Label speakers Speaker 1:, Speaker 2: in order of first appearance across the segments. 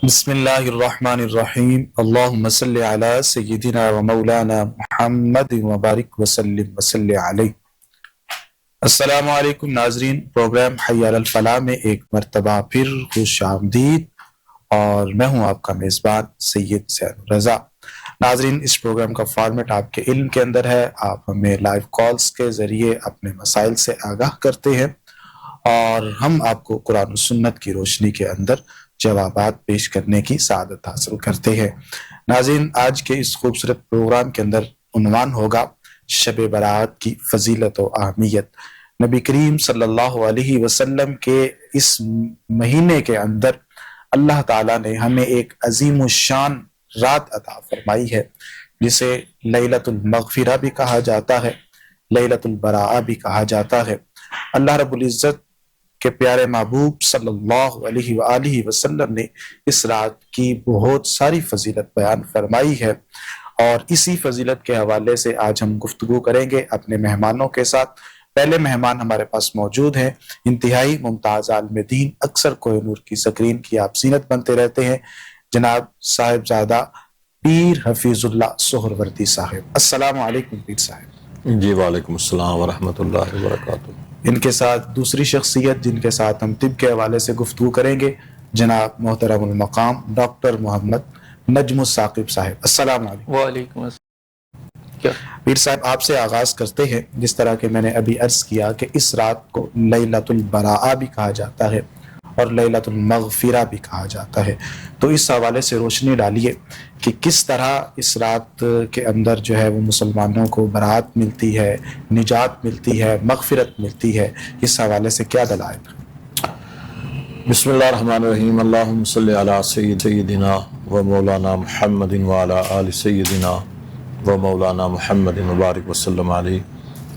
Speaker 1: بسم اللہ الرحمن الرحیم اللہم صلی علی سیدنا و مولانا محمد مبارک وسلم وصلی علیہ۔ السلام علیکم ناظرین، پروگرام حی علی الفلاح میں ایک مرتبہ پھر خوش آمدید، اور میں ہوں آپ کا میزبان سید زین رضا۔ ناظرین، اس پروگرام کا فارمیٹ آپ کے علم کے اندر ہے۔ آپ ہمیں لائیو کالز کے ذریعے اپنے مسائل سے آگاہ کرتے ہیں اور ہم آپ کو قرآن و سنت کی روشنی کے اندر جوابات پیش کرنے کی سعادت حاصل کرتے ہیں۔ ناظرین، آج کے اس خوبصورت پروگرام کے اندر عنوان ہوگا شب برات کی فضیلت و اہمیت۔ نبی کریم صلی اللہ علیہ وسلم کے اس مہینے کے اندر اللہ تعالیٰ نے ہمیں ایک عظیم الشان رات عطا فرمائی ہے، جسے لیلۃ المغفرہ بھی کہا جاتا ہے، لیلۃ البراءہ بھی کہا جاتا ہے۔ اللہ رب العزت کہ پیارے محبوب صلی اللہ علیہ وآلہ وسلم نے اس رات کی بہت ساری فضیلت بیان فرمائی ہے، اور اسی فضیلت کے حوالے سے آج ہم گفتگو کریں گے اپنے مہمانوں کے ساتھ۔ پہلے مہمان ہمارے پاس موجود ہیں، انتہائی ممتاز عالم دین، اکثر کوہ نور کی سکرین کی آپ زینت بنتے رہتے ہیں، جناب صاحبزادہ پیر حفیظ اللہ سہروردی صاحب۔ السلام علیکم پیر صاحب۔
Speaker 2: جی وعلیکم السلام ورحمۃ اللہ وبرکاتہ۔
Speaker 1: ان کے ساتھ دوسری شخصیت جن کے ساتھ ہم طب کے حوالے سے گفتگو کریں گے، جناب محترم المقام ڈاکٹر محمد نجم الثاقب صاحب۔ السلام علیکم۔
Speaker 3: وعلیکم السلام۔
Speaker 1: پیر صاحب، آپ سے آغاز کرتے ہیں۔ جس طرح کہ میں نے ابھی عرض کیا کہ اس رات کو لیلۃ البراءہ بھی کہا جاتا ہے اور لیلۃ المغفرہ بھی کہا جاتا ہے، تو اس حوالے سے روشنی ڈالیے کہ کس طرح اس رات کے اندر جو ہے وہ مسلمانوں کو برات ملتی ہے، نجات ملتی ہے، مغفرت ملتی ہے، اس حوالے سے کیا دلائل؟
Speaker 2: بسم اللہ الرحمن الرحیم۔ اللہم صلی علی سیدنا و مولانا محمد وعلی آل سیدنا و مولانا محمد مبارک وسلم علیہ۔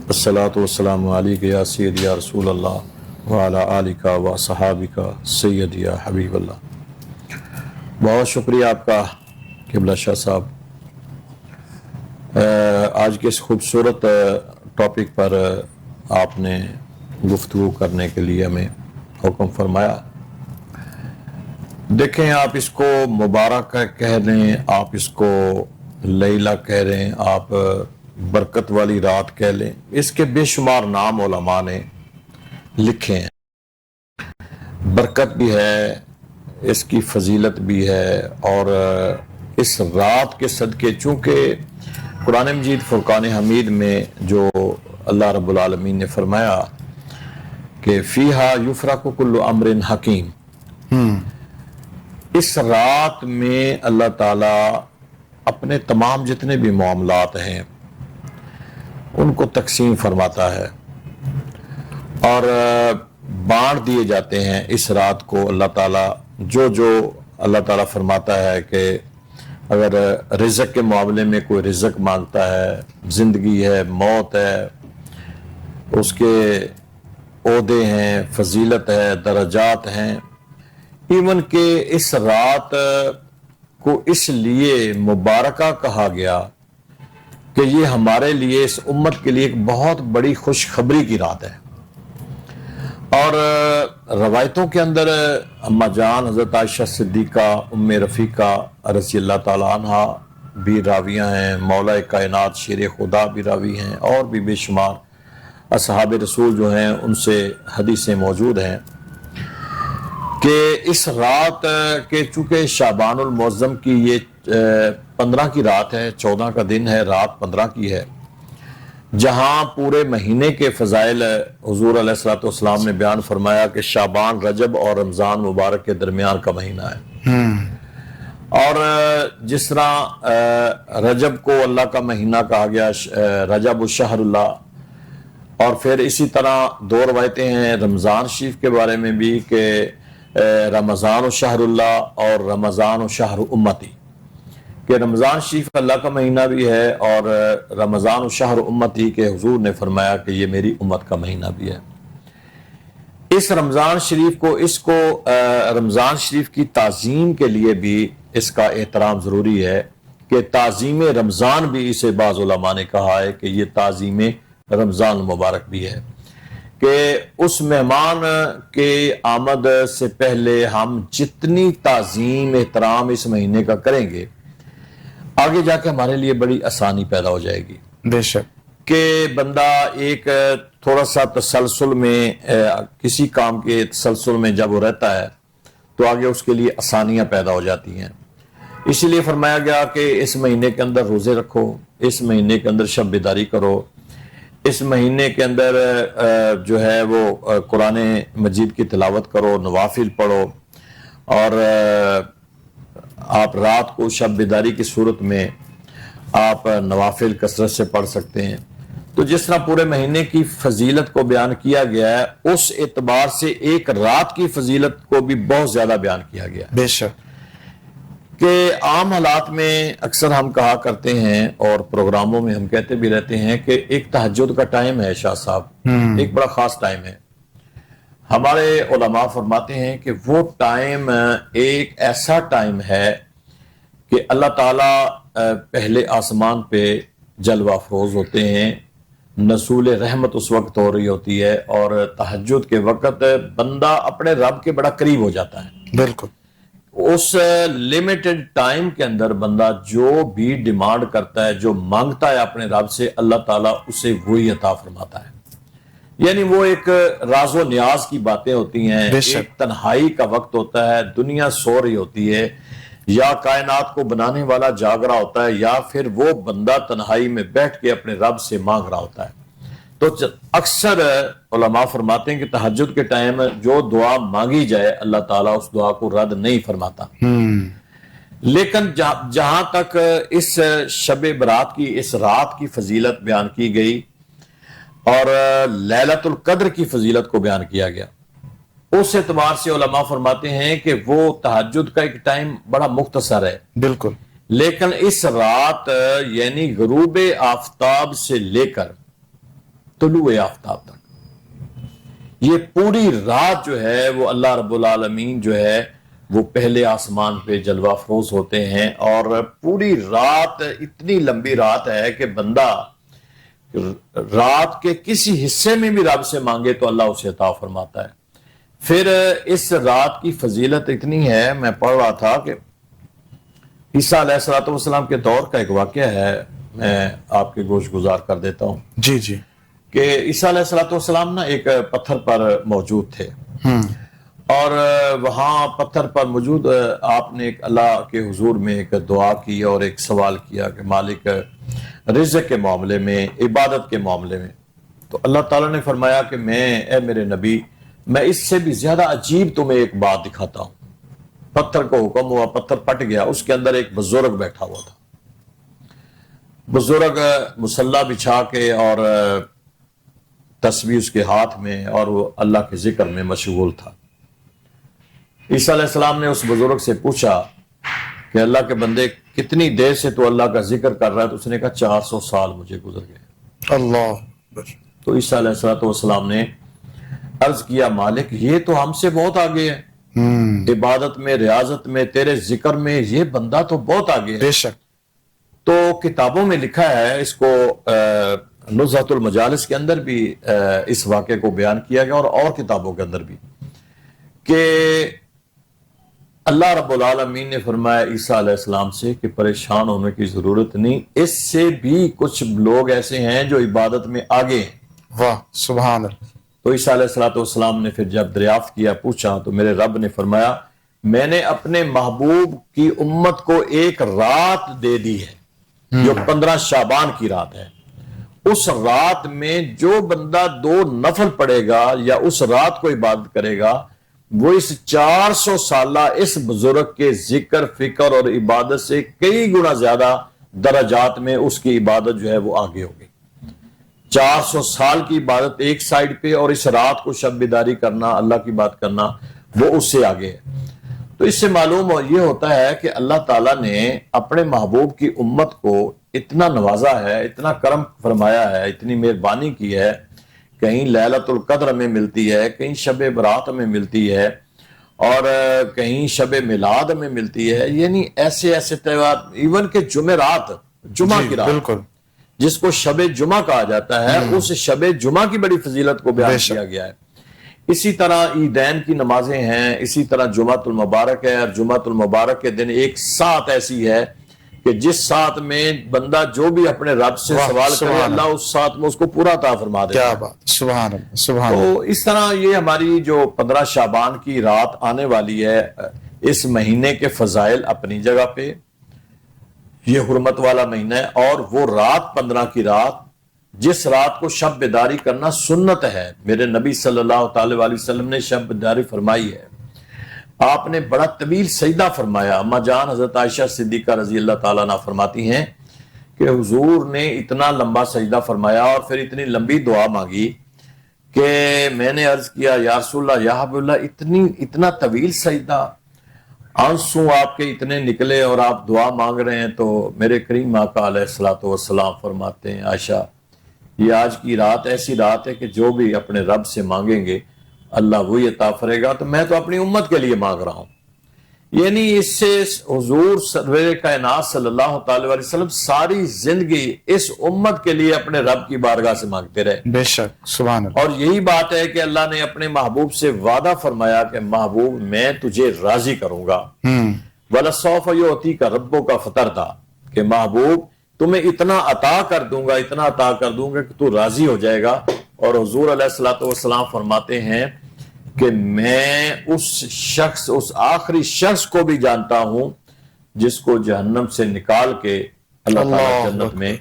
Speaker 2: الصلاۃ والسلام علیک یا سید یا رسول اللہ وعلی آلک و صحابک سید یا حبیب اللہ۔ بہت شکریہ آپ کا قبلہ شاہ صاحب، آج کے اس خوبصورت ٹاپک پر آپ نے گفتگو کرنے کے لیے ہمیں حکم فرمایا۔ دیکھیں، آپ اس کو مبارک کہہ لیں، آپ اس کو لیلہ کہہ لیں، آپ برکت والی رات کہہ لیں، اس کے بے شمار نام علماء نے لکھے ہیں۔ برکت بھی ہے، اس کی فضیلت بھی ہے، اور اس رات کے صدقے، چونکہ قرآن مجید فرقان حمید میں جو اللہ رب العالمین نے فرمایا کہ فیہا یفرق کل امر حکیم، اس رات میں اللہ تعالیٰ اپنے تمام جتنے بھی معاملات ہیں ان کو تقسیم فرماتا ہے اور بانٹ دیے جاتے ہیں اس رات کو۔ اللہ تعالیٰ جو اللہ تعالیٰ فرماتا ہے کہ اگر رزق کے معاملے میں کوئی رزق مانگتا ہے، زندگی ہے، موت ہے، اس کے عہدے ہیں، فضیلت ہے، درجات ہیں، ایون کہ اس رات کو اس لیے مبارکہ کہا گیا کہ یہ ہمارے لیے، اس امت کے لیے ایک بہت بڑی خوشخبری کی رات ہے۔ اور روایتوں کے اندر اما جان حضرت عائشہ صدیقہ ام رفیقہ رضی اللہ تعالیٰ عنہ بھی راویہ ہیں، مولا کائنات شیر خدا بھی راوی ہیں، اور بھی بے شمار اصحاب رسول جو ہیں ان سے حدیثیں موجود ہیں کہ اس رات کے، چونکہ شعبان المعظم کی یہ 15 کی رات ہے، 14 کا دن ہے، رات 15 کی ہے، جہاں پورے مہینے کے فضائل حضور علیہ الصلوۃ والسلام نے بیان فرمایا کہ شعبان، رجب اور رمضان مبارک کے درمیان کا مہینہ ہے۔ اور جس طرح رجب کو اللہ کا مہینہ کہا گیا، رجب الشہر اللہ، اور پھر اسی طرح دو روایتیں ہیں رمضان شریف کے بارے میں بھی کہ رمضان و شہر اللہ اور رمضان و شہر امتی، کہ رمضان شریف اللہ کا مہینہ بھی ہے اور رمضان و شہر امتی کے حضور نے فرمایا کہ یہ میری امت کا مہینہ بھی ہے۔ اس رمضان شریف کو، رمضان شریف کی تعظیم کے لیے بھی اس کا احترام ضروری ہے کہ تعظیم رمضان بھی، اسے بعض علماء نے کہا ہے کہ یہ تعظیم رمضان مبارک بھی ہے، کہ اس مہمان کے آمد سے پہلے ہم جتنی تعظیم احترام اس مہینے کا کریں گے آگے جا کے ہمارے لیے بڑی آسانی پیدا ہو جائے گی.
Speaker 1: بے شک.
Speaker 2: کہ بندہ ایک تھوڑا سا تسلسل میں کسی کام کے تسلسل میں جب وہ رہتا ہے تو آگے اس کے لیے آسانیاں پیدا ہو جاتی ہیں. اسی لیے فرمایا گیا کہ اس مہینے کے اندر روزے رکھو, اس مہینے کے اندر شب بیداری کرو, اس مہینے کے اندر جو ہے وہ قرآن مجید کی تلاوت کرو, نوافل پڑھو, اور آپ رات کو شب بیداری کی صورت میں آپ نوافل کثرت سے پڑھ سکتے ہیں. تو جس طرح پورے مہینے کی فضیلت کو بیان کیا گیا ہے, اس اعتبار سے ایک رات کی فضیلت کو بھی بہت زیادہ بیان کیا گیا ہے.
Speaker 1: بے شک.
Speaker 2: کہ عام حالات میں اکثر ہم کہا کرتے ہیں اور پروگراموں میں ہم کہتے بھی رہتے ہیں کہ ایک تہجد کا ٹائم ہے شاہ صاحب, ایک بڑا خاص ٹائم ہے. ہمارے علماء فرماتے ہیں کہ وہ ٹائم ایک ایسا ٹائم ہے کہ اللہ تعالیٰ پہلے آسمان پہ جلوہ افروز ہوتے ہیں, نزول رحمت اس وقت ہو رہی ہوتی ہے, اور تہجد کے وقت بندہ اپنے رب کے بڑا قریب ہو جاتا ہے.
Speaker 1: بالکل.
Speaker 2: اس لیمیٹڈ ٹائم کے اندر بندہ جو بھی ڈیمانڈ کرتا ہے, جو مانگتا ہے اپنے رب سے, اللہ تعالیٰ اسے وہی عطا فرماتا ہے. یعنی وہ ایک راز و نیاز کی باتیں ہوتی ہیں, ایک تنہائی کا وقت ہوتا ہے, دنیا سو رہی ہوتی ہے, یا کائنات کو بنانے والا جاگ رہا ہوتا ہے, یا پھر وہ بندہ تنہائی میں بیٹھ کے اپنے رب سے مانگ رہا ہوتا ہے. تو اکثر علماء فرماتے ہیں کہ تہجد کے ٹائم جو دعا مانگی جائے اللہ تعالیٰ اس دعا کو رد نہیں فرماتا. لیکن جہاں تک اس شب برات کی, اس رات کی فضیلت بیان کی گئی اور لیلۃ القدر کی فضیلت کو بیان کیا گیا, اس اعتبار سے علماء فرماتے ہیں کہ وہ تہجد کا ایک ٹائم بڑا مختصر ہے.
Speaker 1: بالکل.
Speaker 2: لیکن اس رات یعنی غروب آفتاب سے لے کر طلوع آفتاب تک یہ پوری رات جو ہے وہ اللہ رب العالمین جو ہے وہ پہلے آسمان پہ جلوہ افروز ہوتے ہیں, اور پوری رات اتنی لمبی رات ہے کہ بندہ رات کے کسی حصے میں بھی رب سے مانگے تو اللہ اسے عطا فرماتا ہے. پھر اس رات کی فضیلت اتنی ہے, میں پڑھ رہا تھا کہ عیسیٰ علیہ الصلوۃ والسلام کے دور کا ایک واقعہ ہے, میں آپ کے گوش گزار کر دیتا ہوں.
Speaker 1: جی جی.
Speaker 2: کہ عیسیٰ علیہ الصلوۃ والسلام نا ایک پتھر پر موجود تھے, اور وہاں پتھر پر موجود آپ نے ایک اللہ کے حضور میں ایک دعا کی اور ایک سوال کیا کہ مالک رزق کے معاملے میں, عبادت کے معاملے میں. تو اللہ تعالیٰ نے فرمایا کہ اے میرے نبی, میں اس سے بھی زیادہ عجیب تمہیں ایک بات دکھاتا ہوں. پتھر کو حکم ہوا, پتھر پٹ گیا, اس کے اندر ایک بزرگ بیٹھا ہوا تھا. بزرگ مصلی بچھا کے اور تسبیح اس کے ہاتھ میں, اور وہ اللہ کے ذکر میں مشغول تھا. عیسیٰ علیہ السلام نے اس بزرگ سے پوچھا کہ اللہ کے بندے کتنی دیر سے تو اللہ کا ذکر کر رہا ہے؟ تو اس نے کہا 400 سال مجھے گزر گئے.
Speaker 1: اللہ.
Speaker 2: تو عیسیٰ علیہ السلام نے عرض کیا مالک یہ تو ہم سے بہت آگے ہے, عبادت میں, ریاضت میں, تیرے ذکر میں یہ بندہ تو بہت آگے ہے.
Speaker 1: بے شک.
Speaker 2: تو کتابوں میں لکھا ہے, اس کو نزہۃ المجالس کے اندر بھی اس واقعے کو بیان کیا گیا, اور کتابوں کے اندر بھی, کہ اللہ رب العالمین نے فرمایا عیسیٰ علیہ السلام سے کہ پریشان ہونے کی ضرورت نہیں, اس سے بھی کچھ لوگ ایسے ہیں جو عبادت میں آگے ہیں.
Speaker 1: واہ سبحان اللہ.
Speaker 2: تو عیسیٰ علیہ السلام نے پھر جب دریافت کیا, پوچھا, تو میرے رب نے فرمایا میں نے اپنے محبوب کی امت کو ایک رات دے دی ہے جو 15 شعبان کی رات ہے. اس رات میں جو بندہ 2 نفل پڑھے گا یا اس رات کو عبادت کرے گا, وہ اس 400 سالہ اس بزرگ کے ذکر, فکر اور عبادت سے کئی گنا زیادہ درجات میں اس کی عبادت جو ہے وہ آگے ہوگی. 400 سال کی عبادت ایک سائیڈ پہ, اور اس رات کو شب بیداری کرنا, اللہ کی بات کرنا, وہ اس سے آگے ہے. تو اس سے معلوم یہ ہوتا ہے کہ اللہ تعالیٰ نے اپنے محبوب کی امت کو اتنا نوازا ہے, اتنا کرم فرمایا ہے, اتنی مہربانی کی ہے. کہیں لیلۃ القدر میں ملتی ہے, کہیں شب برات میں ملتی ہے, اور کہیں شب میلاد میں ملتی ہے. یعنی ایسے ایسے تہوار, ایون کہ جمعرات, جمعہ کی رات,
Speaker 1: بالکل,
Speaker 2: جس کو شب جمعہ کہا جاتا ہے، اس شب جمعہ کی بڑی فضیلت کو بیان کیا گیا ہے۔ اسی طرح عیدین کی نمازیں ہیں، اسی طرح جمعۃ المبارک ہے، اور جمعۃ المبارک کے دن ایک ساعت ایسی ہے کہ جس ساعت میں بندہ جو بھی اپنے رب سے سوال کرے، اللہ اس ساعت میں اس کو پورا عطا فرما دیتا ہے۔
Speaker 1: کیا بات، سبحان اللہ، سبحان اللہ۔
Speaker 2: تو اس طرح یہ ہماری جو 15 شعبان کی رات آنے والی ہے، اس مہینے کے فضائل اپنی جگہ پہ، یہ حرمت والا مہینہ ہے، اور وہ رات 15 کی رات جس رات کو شب بیداری کرنا سنت ہے، میرے نبی صلی اللہ تعالی علیہ وسلم نے شب بیداری فرمائی ہے۔ آپ نے بڑا طویل سجدہ فرمایا۔ اما جان حضرت عائشہ صدیقہ رضی اللہ تعالیٰ عنہ فرماتی ہیں کہ حضور نے اتنا لمبا سجدہ فرمایا اور پھر اتنی لمبی دعا مانگی کہ میں نے عرض کیا یا رسول اللہ، یا حبیب اللہ، اتنا طویل سجدہ، آنسو آپ کے اتنے نکلے اور آپ دعا مانگ رہے ہیں۔ تو میرے کریم آقا علیہ الصلوۃ والسلام فرماتے ہیں، عائشہ یہ آج کی رات ایسی رات ہے کہ جو بھی اپنے رب سے مانگیں گے اللہ وہی عطا فرے گا، تو میں تو اپنی امت کے لیے مانگ رہا ہوں۔ یعنی اس سے حضور سرور کائنات صلی اللہ تعالی علیہ وسلم ساری زندگی اس امت کے لیے اپنے رب کی بارگاہ سے مانگتے رہے۔
Speaker 1: بے شک، سبحان اللہ۔
Speaker 2: اور یہی بات ہے کہ اللہ نے اپنے محبوب سے وعدہ فرمایا کہ محبوب میں تجھے راضی کروں گا، وَلَسَوْفَ يُعْطِيكَ رَبُّكَ فَتَرْضَىٰ، کہ محبوب تمہیں اتنا عطا کر دوں گا، اتنا عطا کر دوں گا کہ تو راضی ہو جائے گا۔ اور حضور علیہ الصلوۃ والسلام فرماتے ہیں کہ میں اس آخری شخص کو بھی جانتا ہوں جس کو جہنم سے نکال کے اللہ تعالیٰ جنت میں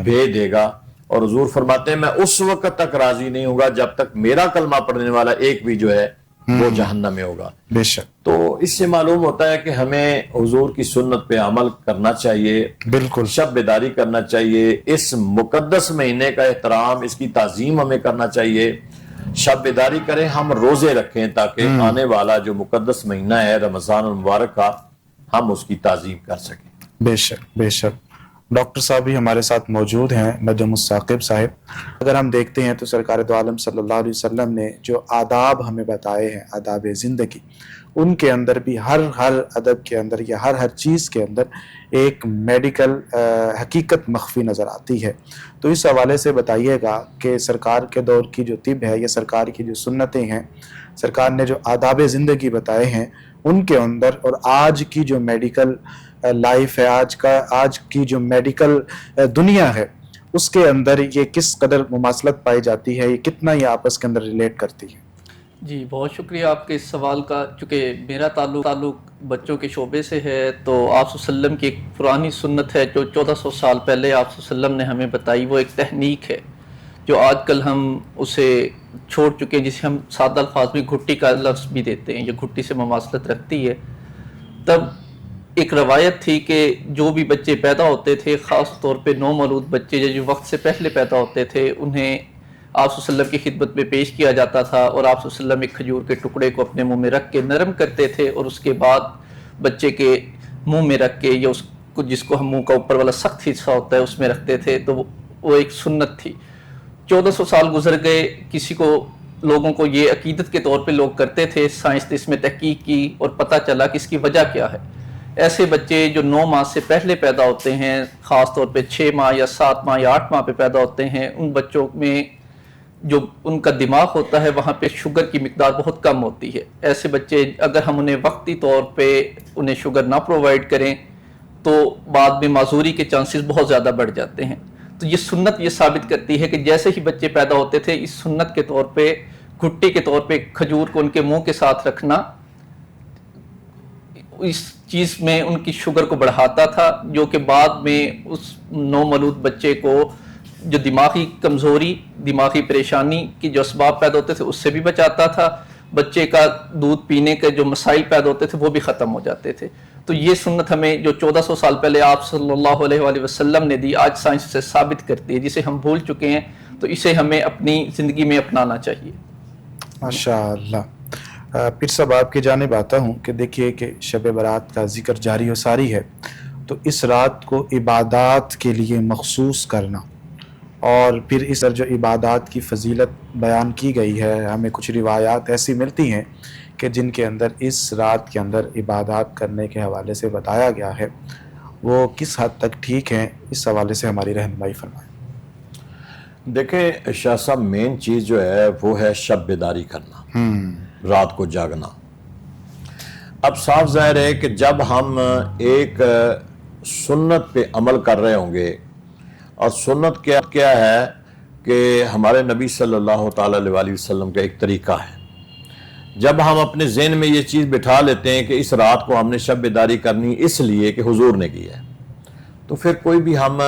Speaker 2: بھیج دے گا۔ اور حضور فرماتے ہیں میں اس وقت تک راضی نہیں ہوگا جب تک میرا کلمہ پڑھنے والا ایک بھی جو ہے وہ جہنم میں ہوگا۔
Speaker 1: بے شک۔
Speaker 2: تو اس سے معلوم ہوتا ہے کہ ہمیں حضور کی سنت پہ عمل کرنا چاہیے،
Speaker 1: بالکل،
Speaker 2: شب بیداری کرنا چاہیے، اس مقدس مہینے کا احترام، اس کی تعظیم ہمیں کرنا چاہیے۔ شب بیداری کریں، ہم روزے رکھیں تاکہ آنے والا جو مقدس مہینہ ہے رمضان المبارک کا، ہم اس کی تعظیم کر سکیں۔
Speaker 1: بے شک، بے شک۔ ڈاکٹر صاحب بھی ہمارے ساتھ موجود ہیں، نجم الثاقب صاحب۔ اگر ہم دیکھتے ہیں تو سرکار دو عالم صلی اللہ علیہ وسلم نے جو آداب ہمیں بتائے ہیں، آداب زندگی، ان کے اندر بھی ہر ادب کے اندر یا ہر چیز کے اندر ایک میڈیکل حقیقت مخفی نظر آتی ہے۔ تو اس حوالے سے بتائیے گا کہ سرکار کے دور کی جو طب ہے یا سرکار کی جو سنتیں ہیں، سرکار نے جو آداب زندگی بتائے ہیں، ان کے اندر اور آج کی جو میڈیکل لائف ہے، آج کی جو میڈیکل دنیا ہے، اس کے اندر یہ کس قدر مماثلت پائی جاتی ہے، یہ کتنا یہ آپس کے اندر ریلیٹ کرتی ہے؟
Speaker 3: جی بہت شکریہ آپ کے اس سوال کا۔ چونکہ میرا تعلق بچوں کے شعبے سے ہے، تو آپ صلی اللہ علیہ وسلم کی ایک پرانی سنت ہے جو 1400 سال پہلے آپ صلی اللہ علیہ وسلم نے ہمیں بتائی، وہ ایک تحنیک ہے جو آج کل ہم اسے چھوڑ چکے ہیں، جسے ہم سادہ الفاظ میں گھٹی کا لفظ بھی دیتے ہیں، یہ گھٹی سے مماثلت رکھتی ہے۔ تب ایک روایت تھی کہ جو بھی بچے پیدا ہوتے تھے، خاص طور پہ نومولود بچے جو وقت سے پہلے پیدا ہوتے تھے، انہیں آپ صلی اللہ علیہ وسلم کی خدمت میں پیش کیا جاتا تھا، اور آپ صلی اللہ علیہ وسلم ایک کھجور کے ٹکڑے کو اپنے منہ میں رکھ کے نرم کرتے تھے، اور اس کے بعد بچے کے منہ میں رکھ کے، یا اس کو جس کو ہم منہ کا اوپر والا سخت حصہ ہوتا ہے اس میں رکھتے تھے۔ تو وہ ایک سنت تھی۔ 1400 سال گزر گئے، کسی کو لوگوں کو یہ عقیدت کے طور پہ لوگ کرتے تھے، سائنس نے اس میں تحقیق کی اور پتہ چلا کہ اس کی وجہ کیا ہے۔ ایسے بچے جو 9 ماہ سے پہلے پیدا ہوتے ہیں، خاص طور پہ 6 ماہ یا 7 ماہ یا 8 ماہ پہ پیدا ہوتے ہیں، ان بچوں میں جو ان کا دماغ ہوتا ہے وہاں پہ شوگر کی مقدار بہت کم ہوتی ہے۔ ایسے بچے اگر ہم انہیں وقتی طور پہ انہیں شوگر نہ پرووائڈ کریں تو بعد میں معذوری کے چانسز بہت زیادہ بڑھ جاتے ہیں۔ تو یہ سنت یہ ثابت کرتی ہے کہ جیسے ہی بچے پیدا ہوتے تھے، اس سنت کے طور پہ گھٹی کے طور پہ کھجور کو ان کے منہ کے ساتھ رکھنا اس چیز میں ان کی شوگر کو بڑھاتا تھا، جو کہ بعد میں اس نومولود بچے کو جو دماغی کمزوری، دماغی پریشانی کی جو اسباب پیدا ہوتے تھے اس سے بھی بچاتا تھا۔ بچے کا دودھ پینے کے جو مسائل پیدا ہوتے تھے وہ بھی ختم ہو جاتے تھے۔ تو یہ سنت ہمیں جو 1400 سال پہلے آپ صلی اللہ علیہ وآلہ وسلم نے دی، آج سائنس سے ثابت کرتی ہے، جسے ہم بھول چکے ہیں، تو اسے ہمیں اپنی زندگی میں اپنانا چاہیے۔
Speaker 1: ماشاءاللہ۔ پھر صاحب آپ کی جانب آتا ہوں کہ دیکھیے کہ شب برات کا ذکر جاری و ساری ہے، تو اس رات کو عبادات کے لیے مخصوص کرنا، اور پھر اس پر جو عبادات کی فضیلت بیان کی گئی ہے، ہمیں کچھ روایات ایسی ملتی ہیں کہ جن کے اندر اس رات کے اندر عبادات کرنے کے حوالے سے بتایا گیا ہے، وہ کس حد تک ٹھیک ہیں، اس حوالے سے ہماری رہنمائی فرمائیں۔
Speaker 2: دیکھیں شاہ صاحب، مین چیز جو ہے وہ ہے شب بیداری کرنا، رات کو جاگنا۔ اب صاف ظاہر ہے کہ جب ہم ایک سنت پہ عمل کر رہے ہوں گے، اور سنت کیا ہے کہ ہمارے نبی صلی اللہ تعالیٰ علیہ وسلم کا ایک طریقہ ہے۔ جب ہم اپنے ذہن میں یہ چیز بٹھا لیتے ہیں کہ اس رات کو ہم نے شب بیداری کرنی اس لیے کہ حضور نے کی ہے، تو پھر کوئی بھی ہم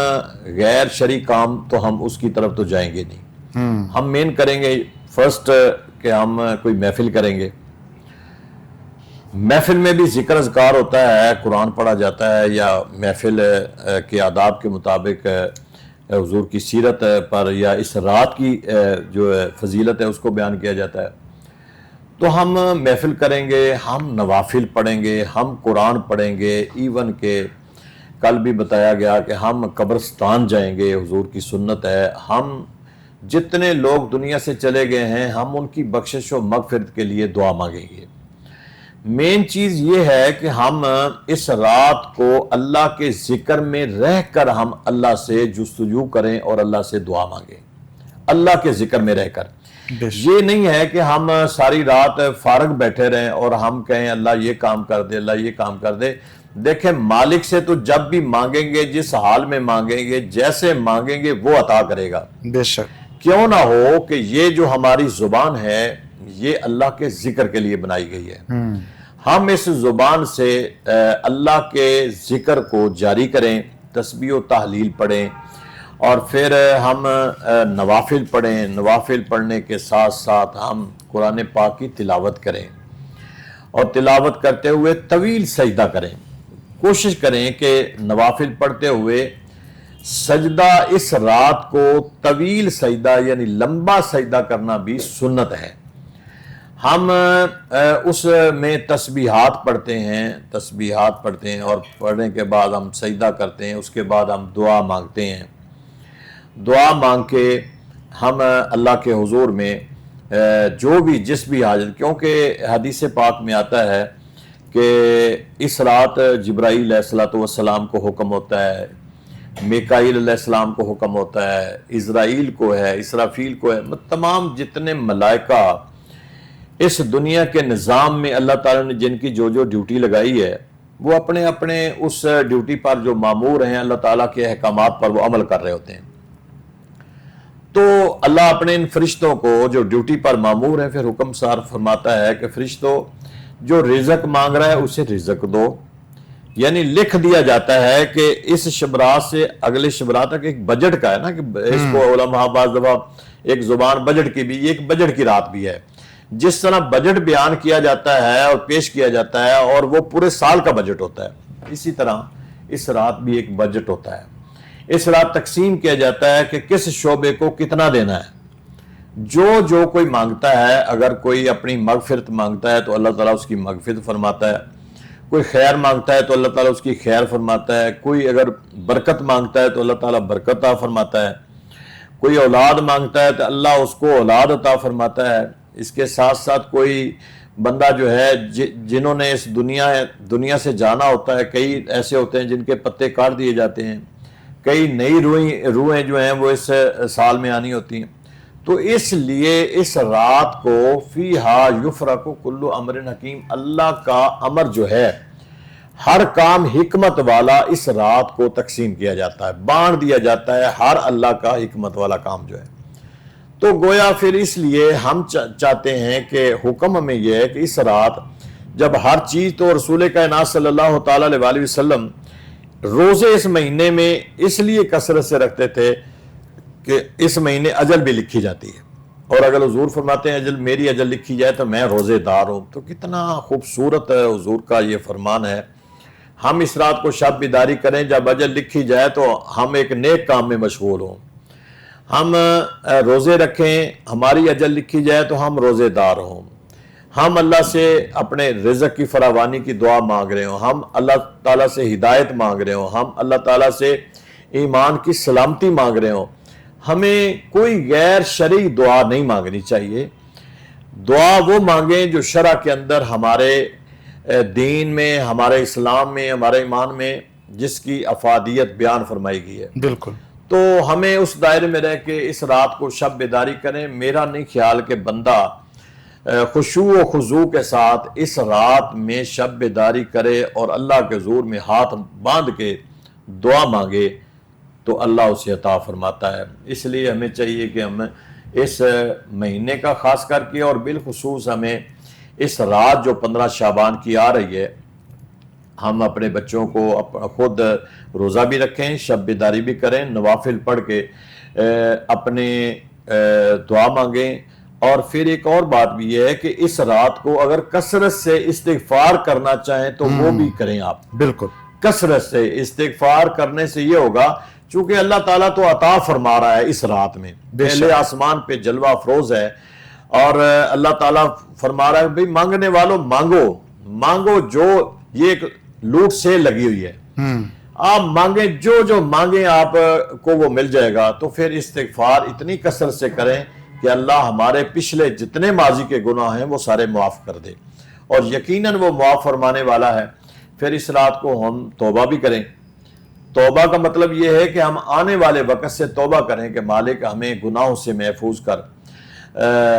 Speaker 2: غیر شرعی کام تو ہم اس کی طرف تو جائیں گے نہیں۔ ہم مین کریں گے فرسٹ کہ ہم کوئی محفل کریں گے، محفل میں بھی ذکر اذکار ہوتا ہے، قرآن پڑھا جاتا ہے، یا محفل کے آداب کے مطابق حضور کی سیرت پر یا اس رات کی جو فضیلت ہے اس کو بیان کیا جاتا ہے۔ تو ہم محفل کریں گے، ہم نوافل پڑھیں گے، ہم قرآن پڑھیں گے، ایون کہ کل بھی بتایا گیا کہ ہم قبرستان جائیں گے، حضور کی سنت ہے، ہم جتنے لوگ دنیا سے چلے گئے ہیں ہم ان کی بخشش و مغفرت کے لیے دعا مانگیں گے۔ مین چیز یہ ہے کہ ہم اس رات کو اللہ کے ذکر میں رہ کر ہم اللہ سے جستجو کریں اور اللہ سے دعا مانگیں، اللہ کے ذکر میں رہ کر۔ یہ نہیں ہے کہ ہم ساری رات فارغ بیٹھے رہیں اور ہم کہیں اللہ یہ کام کر دے، اللہ یہ کام کر دے۔ دیکھیں مالک سے تو جب بھی مانگیں گے، جس حال میں مانگیں گے، جیسے مانگیں گے وہ عطا کرے گا۔
Speaker 1: بے شک
Speaker 2: کیوں نہ ہو کہ یہ جو ہماری زبان ہے یہ اللہ کے ذکر کے لیے بنائی گئی ہے، ہم اس زبان سے اللہ کے ذکر کو جاری کریں، تسبیح و تحلیل پڑھیں، اور پھر ہم نوافل پڑھیں، نوافل پڑھنے کے ساتھ ساتھ ہم قرآن پاک کی تلاوت کریں، اور تلاوت کرتے ہوئے طویل سجدہ کریں۔ کوشش کریں کہ نوافل پڑھتے ہوئے سجدہ اس رات کو طویل سجدہ یعنی لمبا سجدہ کرنا بھی سنت ہے۔ ہم اس میں تسبیحات پڑھتے ہیں اور پڑھنے کے بعد ہم سجدہ کرتے ہیں، اس کے بعد ہم دعا مانگتے ہیں۔ دعا مانگ کے ہم اللہ کے حضور میں جو بھی جس بھی حاجت، کیونکہ حدیث پاک میں آتا ہے کہ اس رات جبرائیل علیہ السلام کو حکم ہوتا ہے، میکائیل علیہ السلام کو حکم ہوتا ہے، اسرائیل کو ہے، اسرافیل کو ہے، تمام جتنے ملائکہ اس دنیا کے نظام میں اللہ تعالیٰ نے جن کی جو ڈیوٹی لگائی ہے، وہ اپنے اپنے اس ڈیوٹی پر جو مامور ہیں اللہ تعالیٰ کے احکامات پر وہ عمل کر رہے ہوتے ہیں۔ تو اللہ اپنے ان فرشتوں کو جو ڈیوٹی پر مامور ہیں پھر حکم سار فرماتا ہے کہ فرشتوں جو رزق مانگ رہا ہے اسے رزق دو، یعنی لکھ دیا جاتا ہے کہ اس شبرات سے اگلے شبرات تک ایک بجٹ کا ہے نا، کہ اس کو علماء بعض دفعہ ایک زبان بجٹ کی بھی، یہ ایک بجٹ کی رات بھی ہے۔ جس طرح بجٹ بیان کیا جاتا ہے اور پیش کیا جاتا ہے اور وہ پورے سال کا بجٹ ہوتا ہے، اسی طرح اس رات بھی ایک بجٹ ہوتا ہے۔ اس رات تقسیم کیا جاتا ہے کہ کس شعبے کو کتنا دینا ہے۔ جو کوئی مانگتا ہے، اگر کوئی اپنی مغفرت مانگتا ہے تو اللہ تعالیٰ اس کی مغفرت فرماتا ہے، کوئی خیر مانگتا ہے تو اللہ تعالیٰ اس کی خیر فرماتا ہے، کوئی اگر برکت مانگتا ہے تو اللہ تعالیٰ برکت عطا فرماتا ہے، کوئی اولاد مانگتا ہے تو اللہ اس کو اولاد عطا فرماتا ہے۔ اس کے ساتھ ساتھ کوئی بندہ جو ہے جنہوں نے اس دنیا سے جانا ہوتا ہے، کئی ایسے ہوتے ہیں جن کے پتے کاٹ دیے جاتے ہیں، کئی نئی روحیں جو ہیں وہ اس سال میں آنی ہوتی ہیں، تو اس لیے اس رات کو فیہا یفرق کل امر حکیم، اللہ کا امر جو ہے ہر کام حکمت والا اس رات کو تقسیم کیا جاتا ہے، بانٹ دیا جاتا ہے ہر اللہ کا حکمت والا کام جو ہے۔ تو گویا پھر اس لیے ہم چاہتے ہیں کہ حکم ہمیں یہ ہے کہ اس رات جب ہر چیز، تو رسول کائنات صلی اللہ تعالیٰ علیہ وسلم روزے اس مہینے میں اس لیے کثرت سے رکھتے تھے کہ اس مہینے اجل بھی لکھی جاتی ہے، اور اگر حضور فرماتے ہیں میری اجل لکھی جائے تو میں روزے دار ہوں، تو کتنا خوبصورت حضور کا یہ فرمان ہے۔ ہم اس رات کو شب بیداری کریں، جب اجل لکھی جائے تو ہم ایک نیک کام میں مشغول ہوں، ہم روزے رکھیں، ہماری اجل لکھی جائے تو ہم روزے دار ہوں، ہم اللہ سے اپنے رزق کی فراوانی کی دعا مانگ رہے ہوں، ہم اللہ تعالیٰ سے ہدایت مانگ رہے ہوں، ہم اللہ تعالیٰ سے ایمان کی سلامتی مانگ رہے ہوں۔ ہمیں کوئی غیر شرعی دعا نہیں مانگنی چاہیے، دعا وہ مانگیں جو شرع کے اندر ہمارے دین میں، ہمارے اسلام میں، ہمارے ایمان میں جس کی افادیت بیان فرمائی گئی ہے۔
Speaker 1: بالکل۔
Speaker 2: تو ہمیں اس دائرے میں رہ کے اس رات کو شب بیداری کریں۔ میرا نہیں خیال کہ بندہ خشوع و خضوع کے ساتھ اس رات میں شب بیداری کرے اور اللہ کے حضور میں ہاتھ باندھ کے دعا مانگے تو اللہ اسے عطا فرماتا ہے۔ اس لیے ہمیں چاہیے کہ ہم اس مہینے کا خاص کر کے اور بالخصوص ہمیں اس رات جو 15 شعبان کی آ رہی ہے، ہم اپنے بچوں کو خود روزہ بھی رکھیں، شب بیداری بھی کریں، نوافل پڑھ کے اپنے دعا مانگیں۔ اور پھر ایک اور بات بھی ہے کہ اس رات کو اگر کثرت سے استغفار کرنا چاہیں تو وہ بھی کریں آپ،
Speaker 1: بالکل
Speaker 2: کثرت سے استغفار کرنے سے یہ ہوگا، چونکہ اللہ تعالیٰ تو عطا فرما رہا ہے اس رات میں، پہلے آسمان پہ جلوہ افروز ہے، اور اللہ تعالیٰ فرما رہا ہے بھئی مانگنے والوں مانگو مانگو، جو یہ ایک لوٹ سے لگی ہوئی ہے، آپ مانگیں، جو جو مانگیں آپ کو وہ مل جائے گا۔ تو پھر استغفار اتنی کثرت سے کریں کہ اللہ ہمارے پچھلے جتنے ماضی کے گناہ ہیں وہ سارے معاف کر دے، اور یقیناً وہ معاف فرمانے والا ہے۔ پھر اس رات کو ہم توبہ بھی کریں۔ توبہ کا مطلب یہ ہے کہ ہم آنے والے وقت سے توبہ کریں کہ مالک ہمیں گناہوں سے محفوظ کر،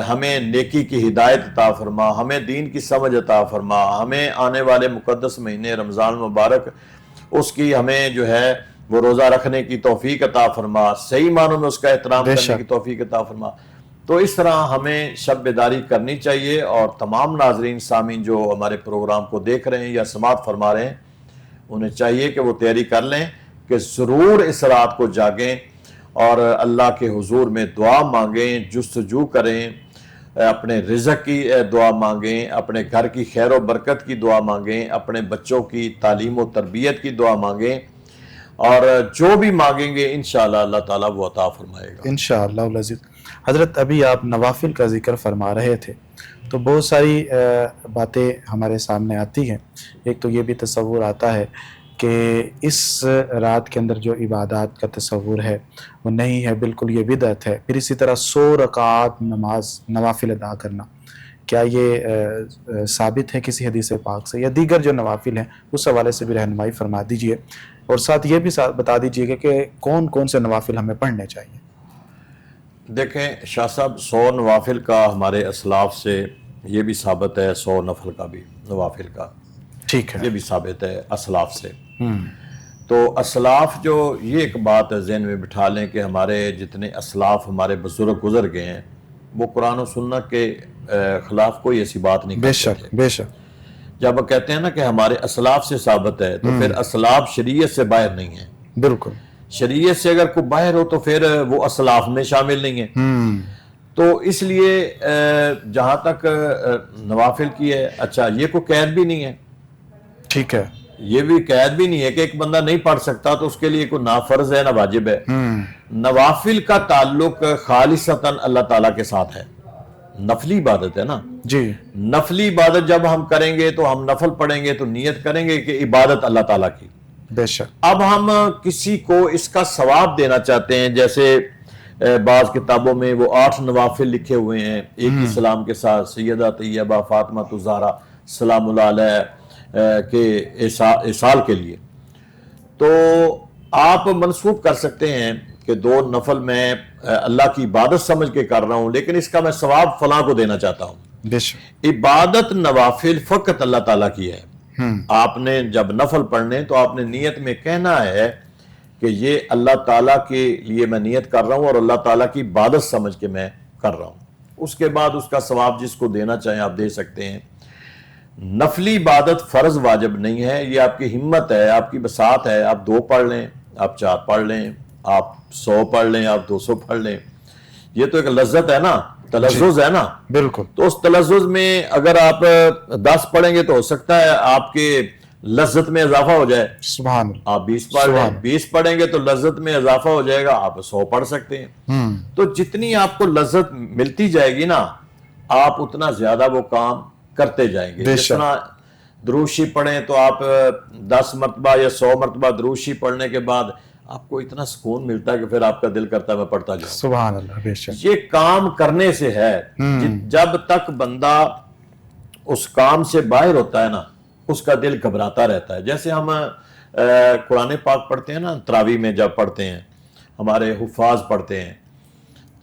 Speaker 2: ہمیں نیکی کی ہدایت عطا فرما، ہمیں دین کی سمجھ عطا فرما، ہمیں آنے والے مقدس مہینے رمضان مبارک اس کی ہمیں جو ہے وہ روزہ رکھنے کی توفیق عطا فرما، صحیح معنوں میں اس کا احترام کرنے کی توفیق عطا فرما۔ تو اس طرح ہمیں شب بیداری کرنی چاہیے، اور تمام ناظرین سامعین جو ہمارے پروگرام کو دیکھ رہے ہیں یا سماعت فرما رہے ہیں، انہیں چاہیے کہ وہ تیاری کر لیں کہ ضرور اس رات کو جاگیں اور اللہ کے حضور میں دعا مانگیں، جستجو کریں، اپنے رزق کی دعا مانگیں، اپنے گھر کی خیر و برکت کی دعا مانگیں، اپنے بچوں کی تعلیم و تربیت کی دعا مانگیں، اور جو بھی مانگیں گے انشاءاللہ اللہ تعالیٰ وہ عطا فرمائے گا
Speaker 1: انشاءاللہ العزیز۔ حضرت ابھی آپ نوافل کا ذکر فرما رہے تھے تو بہت ساری باتیں ہمارے سامنے آتی ہیں۔ ایک تو یہ بھی تصور آتا ہے کہ اس رات کے اندر جو عبادات کا تصور ہے وہ نہیں ہے، بالکل یہ بدعت ہے۔ پھر اسی طرح 100 رکعات نماز نوافل ادا کرنا، کیا یہ ثابت ہے کسی حدیث پاک سے، یا دیگر جو نوافل ہیں اس حوالے سے بھی رہنمائی فرما دیجئے، اور ساتھ یہ بھی بتا دیجئے کہ کون کون سے نوافل ہمیں پڑھنے چاہیے۔
Speaker 2: دیکھیں شاہ صاحب، 100 نوافل کا ہمارے اسلاف سے یہ بھی ثابت ہے، 100 نفل کا بھی نوافل کا
Speaker 1: ٹھیک ہے،
Speaker 2: یہ بھی ثابت ہے اسلاف سے۔ تو اسلاف جو، یہ ایک بات ذہن میں بٹھا لیں کہ ہمارے جتنے اسلاف ہمارے بزرگ گزر گئے ہیں وہ قرآن و سنت کے خلاف کوئی ایسی بات نہیں کرتے تھے۔
Speaker 1: بے شک
Speaker 2: جب وہ کہتے ہیں نا کہ ہمارے اسلاف سے ثابت ہے، تو پھر اسلاف شریعت سے باہر نہیں ہے۔
Speaker 1: بالکل،
Speaker 2: شریعت سے اگر کوئی باہر ہو تو پھر وہ اسلاف میں شامل نہیں ہے۔ تو اس لیے جہاں تک نوافل کی ہے، اچھا یہ کوئی قید بھی نہیں ہے،
Speaker 1: ٹھیک ہے،
Speaker 2: یہ بھی قید بھی نہیں ہے کہ ایک بندہ نہیں پڑھ سکتا تو اس کے لیے کوئی نہ فرض ہے نہ واجب ہے۔ نوافل کا تعلق خالصتاً اللہ تعالیٰ کے ساتھ ہے، نفلی عبادت ہے نا
Speaker 1: جی،
Speaker 2: نفلی عبادت جب ہم کریں گے تو ہم نفل پڑھیں گے تو نیت کریں گے کہ عبادت اللہ تعالیٰ کی۔
Speaker 1: بے شک،
Speaker 2: اب ہم کسی کو اس کا ثواب دینا چاہتے ہیں، جیسے بعض کتابوں میں وہ 8 نوافل لکھے ہوئے ہیں ایک اسلام کے ساتھ، سیدہ طیبہ فاطمہ الزہرا سلام اللہ علیہ کے اصال کے لیے، تو آپ منسوخ کر سکتے ہیں کہ 2 نفل میں اللہ کی عبادت سمجھ کے کر رہا ہوں، لیکن اس کا میں ثواب فلاں کو دینا چاہتا ہوں۔
Speaker 1: بے شک،
Speaker 2: عبادت نوافل فقط اللہ تعالیٰ کی ہے۔ آپ نے جب نفل پڑھنے تو آپ نے نیت میں کہنا ہے کہ یہ اللہ تعالیٰ کے لیے میں نیت کر رہا ہوں اور اللہ تعالیٰ کی عبادت سمجھ کے میں کر رہا ہوں۔ اس کے بعد اس کا ثواب جس کو دینا چاہیں آپ دے سکتے ہیں۔ نفلی عبادت فرض واجب نہیں ہے، یہ آپ کی ہمت ہے، آپ کی بساط ہے، آپ 2 پڑھ لیں، آپ 4 پڑھ لیں، آپ 100 پڑھ لیں، آپ 200 پڑھ لیں، یہ تو ایک لذت ہے نا، تلذذ ہے نا،
Speaker 1: بالکل،
Speaker 2: تو اس تلذذ میں اگر آپ 10 پڑھیں گے تو ہو سکتا ہے آپ کے لذت میں اضافہ ہو جائے،
Speaker 1: سبحان اللہ،
Speaker 2: آپ 20 پڑھ لیں، 20 پڑھیں گے تو لذت میں اضافہ ہو جائے گا، آپ 100 پڑھ سکتے ہیں۔ تو جتنی آپ کو لذت ملتی جائے گی نا، آپ اتنا زیادہ وہ کام کرتے جائیں گے۔ جس طرح دروشی پڑھیں تو آپ 10 مرتبہ یا 100 مرتبہ دروشی پڑھنے کے بعد آپ کو اتنا سکون ملتا ہے کہ پھر آپ کا دل کرتا ہے میں پڑھتا جاؤں۔
Speaker 1: سبحان اللہ، بے شک،
Speaker 2: یہ کام کرنے سے ہے، جب تک بندہ اس کام سے باہر ہوتا ہے نا اس کا دل گھبراتا رہتا ہے۔ جیسے ہم قرآن پاک پڑھتے ہیں نا، تراویح میں جب پڑھتے ہیں ہمارے حفاظ پڑھتے ہیں،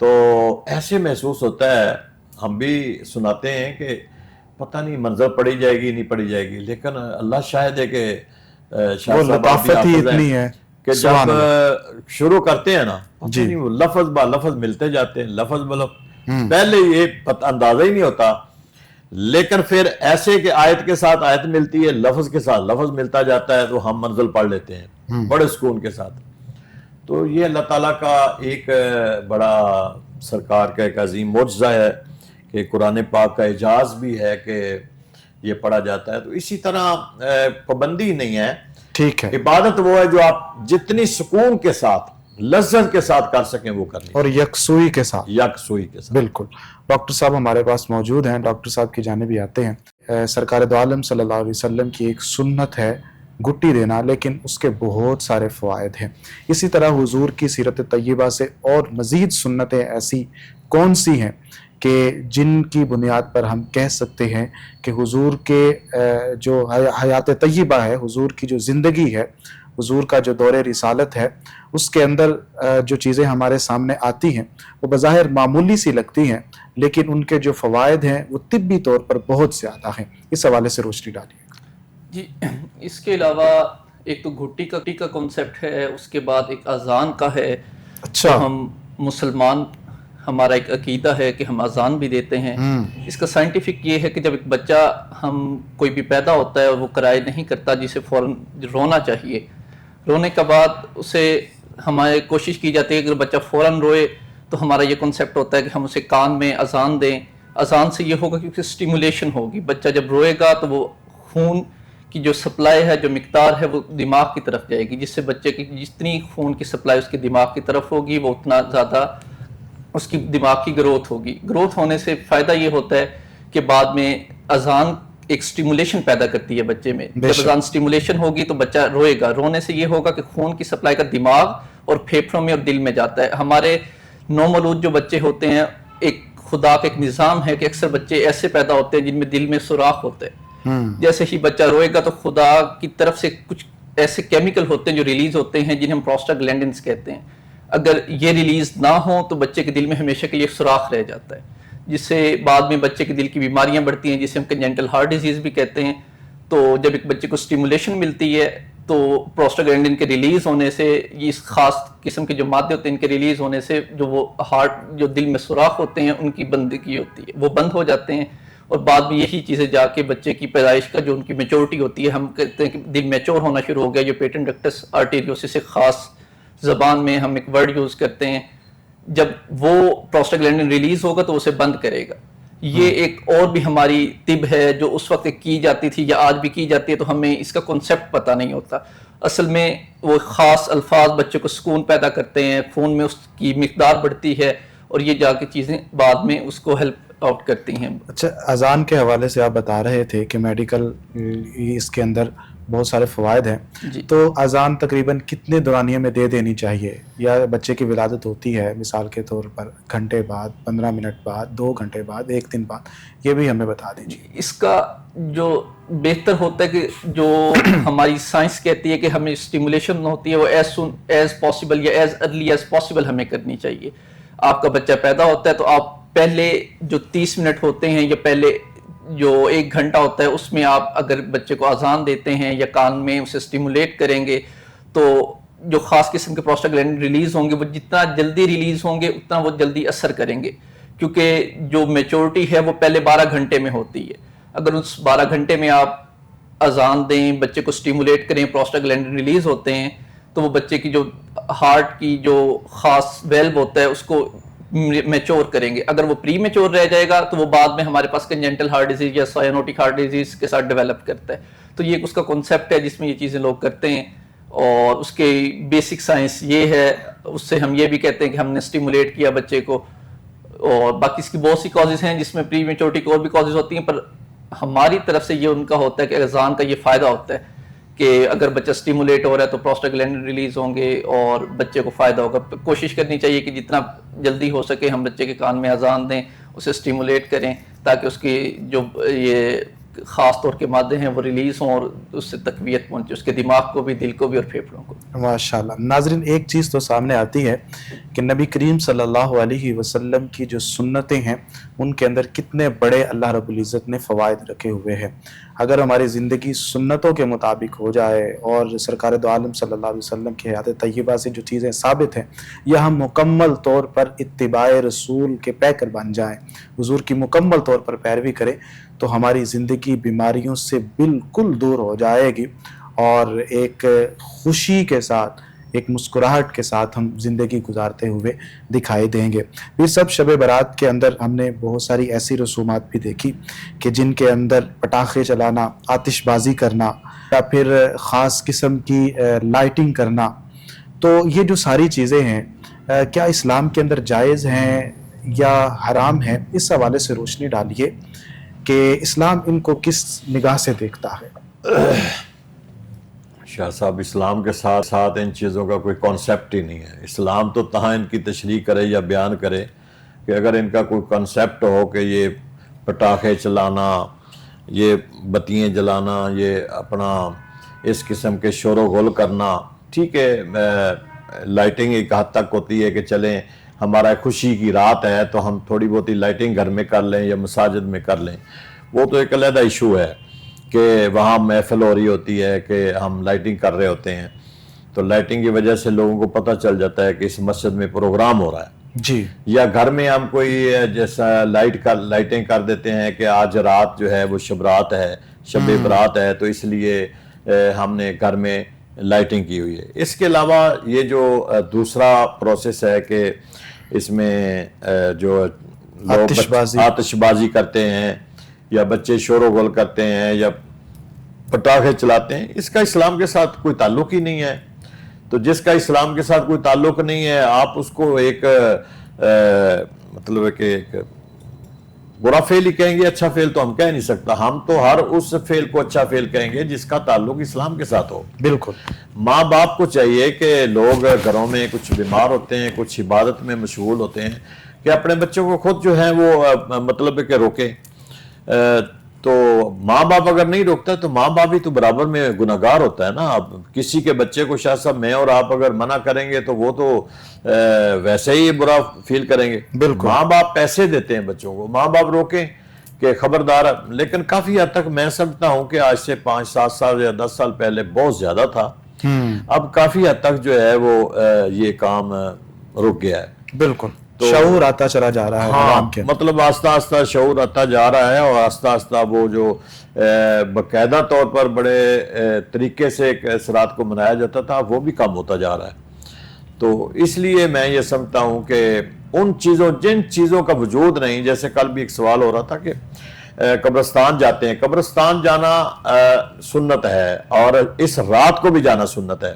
Speaker 2: تو ایسے محسوس ہوتا ہے، ہم بھی سناتے ہیں کہ پتہ نہیں منظر پڑی جائے گی نہیں پڑی جائے گی، لیکن اللہ شاہد ہے کہ شاہ
Speaker 1: وہ
Speaker 2: صاحب آپ بھی
Speaker 1: لطافت ہی
Speaker 2: حافظ
Speaker 1: اتنی
Speaker 2: ہیں
Speaker 1: ہے
Speaker 2: کہ
Speaker 1: سبحان
Speaker 2: جب
Speaker 1: اللہ۔
Speaker 2: شروع کرتے ہیں نا پتہ
Speaker 1: جی
Speaker 2: نہیں وہ لفظ با لفظ ملتے جاتے ہیں، لفظ با لفظ پہلے یہ اندازہ ہی نہیں ہوتا، لیکن پھر ایسے کہ آیت کے ساتھ آیت ملتی ہے، لفظ کے ساتھ لفظ ملتا جاتا ہے، تو ہم منزل پڑھ لیتے ہیں بڑے سکون کے ساتھ۔ تو یہ اللہ تعالیٰ کا ایک بڑا سرکار کا ایک عظیم معجزہ ہے کہ قرآن پاک کا اعجاز بھی ہے کہ یہ پڑھا جاتا ہے۔ تو اسی طرح پابندی نہیں ہے،
Speaker 1: ٹھیک ہے،
Speaker 2: عبادت وہ ہے جو آپ جتنی سکون کے ساتھ لذت کے ساتھ کر سکیں وہ کرنی،
Speaker 1: اور یکسوئی کے ساتھ،
Speaker 2: یکسوئی کے ساتھ۔
Speaker 1: بالکل۔ ڈاکٹر صاحب ہمارے پاس موجود ہیں، ڈاکٹر صاحب کی جانب ہی آتے ہیں۔ سرکار دو عالم صلی اللہ علیہ وسلم کی ایک سنت ہے گٹی دینا، لیکن اس کے بہت سارے فوائد ہیں۔ اسی طرح حضور کی سیرت طیبہ سے اور مزید سنتیں ایسی کون سی ہیں کہ جن کی بنیاد پر ہم کہہ سکتے ہیں کہ حضور کے جو حیات طیبہ ہے، حضور کی جو زندگی ہے، حضور کا جو دور رسالت ہے، اس کے اندر جو چیزیں ہمارے سامنے آتی ہیں وہ بظاہر معمولی سی لگتی ہیں، لیکن ان کے جو فوائد ہیں وہ طبی طور پر بہت زیادہ ہیں۔ اس حوالے سے روشنی ڈالیے۔
Speaker 3: جی، اس کے علاوہ ایک تو گھٹی کا کنسیپٹ ہے، اس کے بعد ایک اذان کا ہے۔
Speaker 1: اچھا،
Speaker 3: تو ہم مسلمان، ہمارا ایک عقیدہ ہے کہ ہم اذان بھی دیتے ہیں۔ اس کا سائنٹیفک یہ ہے کہ جب ایک بچہ ہم کوئی بھی پیدا ہوتا ہے اور وہ کرائے نہیں کرتا، جسے فوراً رونا چاہیے، رونے کے بعد اسے ہماری کوشش کی جاتی ہے کہ اگر بچہ فوراً روئے تو ہمارا یہ کنسیپٹ ہوتا ہے کہ ہم اسے کان میں اذان دیں۔ اذان سے یہ ہوگا کیونکہ اسٹیمولیشن ہوگی، بچہ جب روئے گا تو وہ خون کی جو سپلائی ہے، جو مقدار ہے، وہ دماغ کی طرف جائے گی، جس سے بچے کی جتنی خون کی سپلائی اس کے دماغ کی طرف ہوگی وہ اتنا زیادہ اس کی دماغ کی گروتھ ہوگی۔ گروتھ ہونے سے فائدہ یہ ہوتا ہے کہ بعد میں اذان ایک سٹیمولیشن پیدا کرتی ہے بچے میں۔ جب اذان سٹیمولیشن ہوگی تو بچہ روئے گا، رونے سے یہ ہوگا کہ خون کی سپلائی کا دماغ اور پھیپھڑوں میں اور دل میں جاتا ہے۔ ہمارے نومولود جو بچے ہوتے ہیں، ایک خدا کا ایک نظام ہے کہ اکثر بچے ایسے پیدا ہوتے ہیں جن میں دل میں سوراخ ہوتے ہیں۔ جیسے ہی بچہ روئے گا تو خدا کی طرف سے کچھ ایسے کیمیکل ہوتے ہیں جو ریلیز ہوتے ہیں جنہیں ہم پروسٹاگلینڈنز کہتے ہیں۔ اگر یہ ریلیز نہ ہوں تو بچے کے دل میں ہمیشہ کے لیے سوراخ رہ جاتا ہے، جس سے بعد میں بچے کے دل کی بیماریاں بڑھتی ہیں، جسے ہم کنجنٹل ہارٹ ڈیزیز بھی کہتے ہیں۔ تو جب ایک بچے کو سٹیمولیشن ملتی ہے تو پروسٹاگلینڈن کے ریلیز ہونے سے، یہ اس خاص قسم کے جو مادے ہوتے ہیں ان کے ریلیز ہونے سے جو وہ ہارٹ، جو دل میں سوراخ ہوتے ہیں ان کی بندگی ہوتی ہے، وہ بند ہو جاتے ہیں، اور بعد میں یہی چیزیں جا کے بچے کی پیدائش کا جو ان کی میچورٹی ہوتی ہے، ہم کہتے ہیں کہ دل میچور ہونا شروع ہو گیا، جو پیٹنٹ ڈکٹس آرٹیریوسس ایک خاص زبان میں ہم ایک ورڈ یوز کرتے ہیں، جب وہ پروسٹاگلینڈن ریلیز ہوگا تو اسے بند کرے گا۔ یہ ایک اور بھی ہماری طب ہے جو اس وقت کی جاتی تھی یا آج بھی کی جاتی ہے، تو ہمیں اس کا کنسیپٹ پتہ نہیں ہوتا۔ اصل میں وہ خاص الفاظ بچے کو سکون پیدا کرتے ہیں، خون میں اس کی مقدار بڑھتی ہے، اور یہ جا کے چیزیں بعد میں اس کو ہیلپ آؤٹ کرتی ہیں۔
Speaker 1: اچھا، اذان کے حوالے سے آپ بتا رہے تھے کہ میڈیکل اس کے اندر بہت سارے فوائد ہیں،
Speaker 3: جی،
Speaker 1: تو اذان تقریباً کتنے دورانیے میں دے دینی چاہیے؟ یا بچے کی ولادت ہوتی ہے مثال کے طور پر گھنٹے بعد، 15 منٹ بعد، 2 گھنٹے بعد، 1 دن بعد، یہ بھی ہمیں بتا دیجیے۔
Speaker 3: اس کا جو بہتر ہوتا ہے کہ جو ہماری سائنس کہتی ہے کہ ہمیں اسٹیمولیشن ہوتی ہے وہ ایز پاسبل یا ایز ارلی ایز پاسبل ہمیں کرنی چاہیے۔ آپ کا بچہ پیدا ہوتا ہے تو آپ پہلے جو 30 منٹ ہوتے ہیں یا پہلے جو 1 گھنٹہ ہوتا ہے اس میں آپ اگر بچے کو اذان دیتے ہیں یا کان میں اسے اسٹیمولیٹ کریں گے تو جو خاص قسم کے پروسٹاگلینڈن ریلیز ہوں گے وہ جتنا جلدی ریلیز ہوں گے اتنا وہ جلدی اثر کریں گے، کیونکہ جو میچورٹی ہے وہ پہلے 12 گھنٹے میں ہوتی ہے۔ اگر اس 12 گھنٹے میں آپ اذان دیں، بچے کو اسٹیمولیٹ کریں، پروسٹاگلینڈن ریلیز ہوتے ہیں تو وہ بچے کی جو ہارٹ کی جو خاص ویلو ہوتا ہے اس کو میچور کریں گے۔ اگر وہ پری میچور رہ جائے گا تو وہ بعد میں ہمارے پاس کنجنٹل ہارٹ ڈیزیز یا سائنوٹک ہارٹ ڈیزیز کے ساتھ ڈیولپ کرتا ہے۔ تو یہ اس کا کنسیپٹ ہے جس میں یہ چیزیں لوگ کرتے ہیں، اور اس کے بیسک سائنس یہ ہے۔ اس سے ہم یہ بھی کہتے ہیں کہ ہم نے اسٹیمولیٹ کیا بچے کو، اور باقی اس کی بہت سی کازز ہیں جس میں پری میچورٹی کی اور بھی کازز ہوتی ہیں، پر ہماری طرف سے یہ ان کا ہوتا ہے کہ اذان کا یہ فائدہ ہوتا ہے کہ اگر بچہ سٹیمولیٹ ہو رہا ہے تو پروسٹاگلینڈن ریلیز ہوں گے اور بچے کو فائدہ ہوگا۔ کوشش کرنی چاہیے کہ جتنا جلدی ہو سکے ہم بچے کے کان میں اذان دیں، اسے سٹیمولیٹ کریں تاکہ اس کی جو یہ خاص طور کے مادے ہیں وہ ریلیز ہوں اور اس سے تقویت پہنچے، اس کے دماغ کو بھی، دل کو بھی اور پھیپھڑوں کو۔
Speaker 1: ماشاءاللہ۔ ناظرین، ایک چیز تو سامنے آتی ہے کہ نبی کریم صلی اللہ علیہ وسلم کی جو سنتیں ہیں ان کے اندر کتنے بڑے اللہ رب العزت نے فوائد رکھے ہوئے ہیں۔ اگر ہماری زندگی سنتوں کے مطابق ہو جائے اور سرکار دو عالم صلی اللہ علیہ وسلم کی حیات طیبہ سے جو چیزیں ثابت ہیں یا ہم مکمل طور پر اتباع رسول کے پیکر بن جائیں، حضور کی مکمل طور پر پیروی کریں، تو ہماری زندگی بیماریوں سے بالکل دور ہو جائے گی اور ایک خوشی کے ساتھ، ایک مسکراہٹ کے ساتھ ہم زندگی گزارتے ہوئے دکھائی دیں گے۔ پھر سب شب برات کے اندر ہم نے بہت ساری ایسی رسومات بھی دیکھی کہ جن کے اندر پٹاخے چلانا، آتش بازی کرنا یا پھر خاص قسم کی لائٹنگ کرنا، تو یہ جو ساری چیزیں ہیں کیا اسلام کے اندر جائز ہیں یا حرام ہیں؟ اس حوالے سے روشنی ڈالیے کہ اسلام ان کو کس نگاہ سے دیکھتا ہے۔
Speaker 2: شاہ صاحب، اسلام کے ساتھ ساتھ ان چیزوں کا کوئی کانسیپٹ ہی نہیں ہے۔ اسلام تو تہاں ان کی تشریح کرے یا بیان کرے کہ اگر ان کا کوئی کانسیپٹ ہو کہ یہ پٹاخے چلانا، یہ بتیاں جلانا، یہ اپنا اس قسم کے شور و غل کرنا، ٹھیک ہے، لائٹنگ ایک حد تک ہوتی ہے کہ چلیں ہمارا خوشی کی رات ہے تو ہم تھوڑی بہت لائٹنگ گھر میں کر لیں یا مساجد میں کر لیں، وہ تو ایک علیحدہ ایشو ہے کہ وہاں محفل ہو رہی ہوتی ہے کہ ہم لائٹنگ کر رہے ہوتے ہیں، تو لائٹنگ کی وجہ سے لوگوں کو پتہ چل جاتا ہے کہ اس مسجد میں پروگرام ہو رہا ہے
Speaker 1: جی، یا
Speaker 2: گھر میں ہم کوئی جیسا لائٹنگ کر دیتے ہیں کہ آج رات جو ہے وہ شب رات ہے، شب برات ہے، تو اس لیے ہم نے گھر میں لائٹنگ کی ہوئی ہے۔ اس کے علاوہ یہ جو دوسرا پروسیس ہے کہ اس میں جو لوگ آتش بازی کرتے ہیں یا بچے شور و غل کرتے ہیں یا پٹاخے چلاتے ہیں، اس کا اسلام کے ساتھ کوئی تعلق ہی نہیں ہے۔ تو جس کا اسلام کے ساتھ کوئی تعلق نہیں ہے، آپ اس کو ایک مطلب ہے کہ ایک برا فعل ہی کہیں گے، اچھا فعل تو ہم کہہ نہیں سکتا۔ ہم تو ہر اس فعل کو اچھا فعل کہیں گے جس کا تعلق اسلام کے ساتھ ہو۔
Speaker 1: بالکل۔
Speaker 2: ماں باپ کو چاہیے کہ لوگ گھروں میں کچھ بیمار ہوتے ہیں، کچھ عبادت میں مشغول ہوتے ہیں، کہ اپنے بچوں کو خود جو ہے وہ مطلب ہے کہ روکیں۔ تو ماں باپ اگر نہیں روکتا تو ماں باپ بھی تو برابر میں گناہگار ہوتا ہے نا۔ اب کسی کے بچے کو شاہ صاحب میں اور آپ اگر منع کریں گے تو وہ تو ویسے ہی برا فیل کریں گے۔
Speaker 1: بالکل۔
Speaker 2: ماں باپ پیسے دیتے ہیں بچوں کو، ماں باپ روکیں کہ خبردار، لیکن کافی حد تک میں سمجھتا ہوں کہ آج سے 5-7 سال یا 10 سال پہلے بہت زیادہ تھا، اب کافی حد تک جو ہے وہ یہ کام رک گیا ہے۔
Speaker 1: بالکل، شعور آتا چلا جا رہا ہے۔
Speaker 2: ہاں، مطلب آہستہ آہستہ شعور آتا جا رہا ہے اور آہستہ آہستہ وہ جو باقاعدہ طور پر بڑے طریقے سے ایک اثرات کو منایا جاتا تھا وہ بھی کم ہوتا جا رہا ہے۔ تو اس لیے میں یہ سمجھتا ہوں کہ ان چیزوں، جن چیزوں کا وجود نہیں، جیسے کل بھی ایک سوال ہو رہا تھا کہ قبرستان جاتے ہیں، قبرستان جانا سنت ہے اور اس رات کو بھی جانا سنت ہے،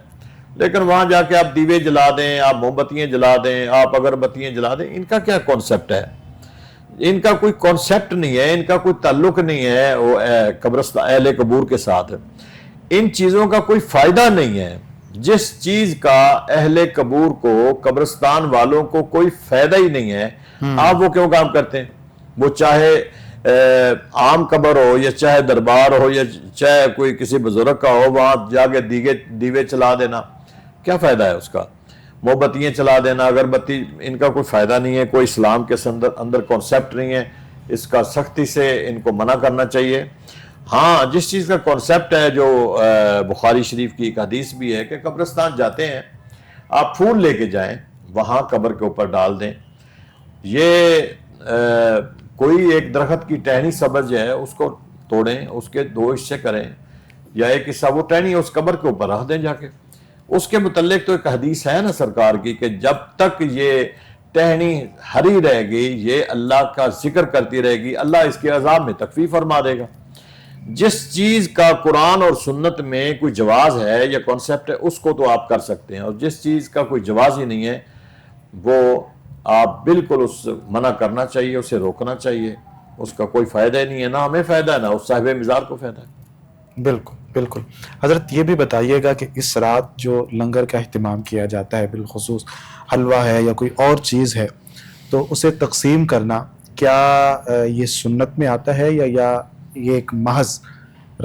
Speaker 2: لیکن وہاں جا کے آپ دیوے جلا دیں، آپ موم بتیاں جلا دیں، آپ اگربتیاں جلا دیں، ان کا کیا کانسیپٹ ہے؟ ان کا کوئی کانسیپٹ نہیں ہے، ان کا کوئی تعلق نہیں ہے وہ قبرستان اہل قبور کے ساتھ۔ ان چیزوں کا کوئی فائدہ نہیں ہے۔ جس چیز کا اہل قبور کو، قبرستان والوں کو کوئی فائدہ ہی نہیں ہے، آپ وہ کیوں کام کرتے ہیں؟ وہ چاہے عام قبر ہو یا چاہے دربار ہو یا چاہے کوئی کسی بزرگ کا ہو، وہاں جا کے دیوے چلا دینا، کیا فائدہ ہے اس کا؟ موم بتیاں چلا دینا، اگربتی، ان کا کوئی فائدہ نہیں ہے، کوئی اسلام کے اندر کانسیپٹ نہیں ہے، اس کا سختی سے ان کو منع کرنا چاہیے۔ ہاں، جس چیز کا کانسیپٹ ہے، جو بخاری شریف کی ایک حدیث بھی ہے کہ قبرستان جاتے ہیں آپ پھول لے کے جائیں، وہاں قبر کے اوپر ڈال دیں۔ یہ کوئی ایک درخت کی ٹہنی سبز ہے، اس کو توڑیں، اس کے 2 حصے کریں، یا ایک حصہ وہ ٹہنی اس قبر کے اوپر رکھ دیں جا کے۔ اس کے متعلق تو ایک حدیث ہے نا سرکار کی کہ جب تک یہ ٹہنی ہری رہے گی، یہ اللہ کا ذکر کرتی رہے گی، اللہ اس کے عذاب میں تخفیف فرما دے گا۔ جس چیز کا قرآن اور سنت میں کوئی جواز ہے یا کانسیپٹ ہے، اس کو تو آپ کر سکتے ہیں، اور جس چیز کا کوئی جواز ہی نہیں ہے وہ آپ بالکل اس منع کرنا چاہیے، اسے روکنا چاہیے۔ اس کا کوئی فائدہ ہی نہیں ہے، نہ ہمیں فائدہ ہے نہ اس صاحب مزار کو فائدہ ہے۔
Speaker 1: بالکل بالکل۔ حضرت یہ بھی بتائیے گا کہ اس رات جو لنگر کا اہتمام کیا جاتا ہے، بالخصوص حلوہ ہے یا کوئی اور چیز ہے، تو اسے تقسیم کرنا کیا یہ سنت میں آتا ہے یا یہ ایک محض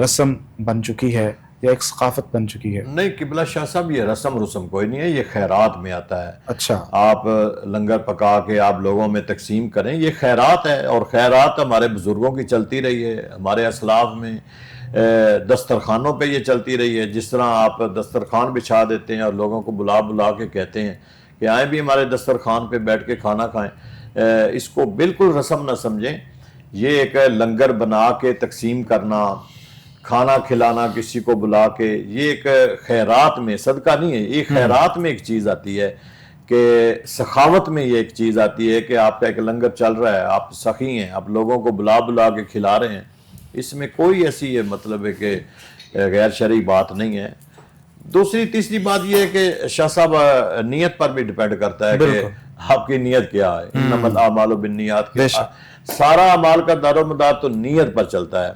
Speaker 1: رسم بن چکی ہے یا ایک ثقافت بن چکی ہے؟
Speaker 2: نہیں قبلہ شاہ صاحب، یہ رسم کوئی نہیں ہے، یہ خیرات میں آتا ہے۔
Speaker 1: اچھا،
Speaker 2: آپ لنگر پکا کے آپ لوگوں میں تقسیم کریں، یہ خیرات ہے، اور خیرات ہمارے بزرگوں کی چلتی رہی ہے، ہمارے اسلاف میں دسترخوانوں پہ یہ چلتی رہی ہے۔ جس طرح آپ دسترخوان بچھا دیتے ہیں اور لوگوں کو بلا کے کہتے ہیں کہ آئیں بھی ہمارے دسترخوان پہ بیٹھ کے کھانا کھائیں، اس کو بالکل رسم نہ سمجھیں۔ یہ ایک لنگر بنا کے تقسیم کرنا، کھانا کھلانا کسی کو بلا کے، یہ ایک خیرات میں، صدقہ نہیں ہے، یہ خیرات میں ایک چیز آتی ہے کہ سخاوت میں یہ ایک چیز آتی ہے کہ آپ کا ایک لنگر چل رہا ہے، آپ سخی ہیں، آپ لوگوں کو بلا کے کھلا رہے ہیں، اس میں کوئی ایسی مطلب ہے کہ غیر شرعی بات نہیں ہے۔ دوسری تیسری بات یہ ہے کہ شاہ صاحب نیت پر بھی ڈیپینڈ کرتا ہے کہ آپ کی نیت کیا ہے۔ انما الاعمال بالنیات، سارا اعمال کا دار و مدار تو نیت پر چلتا ہے۔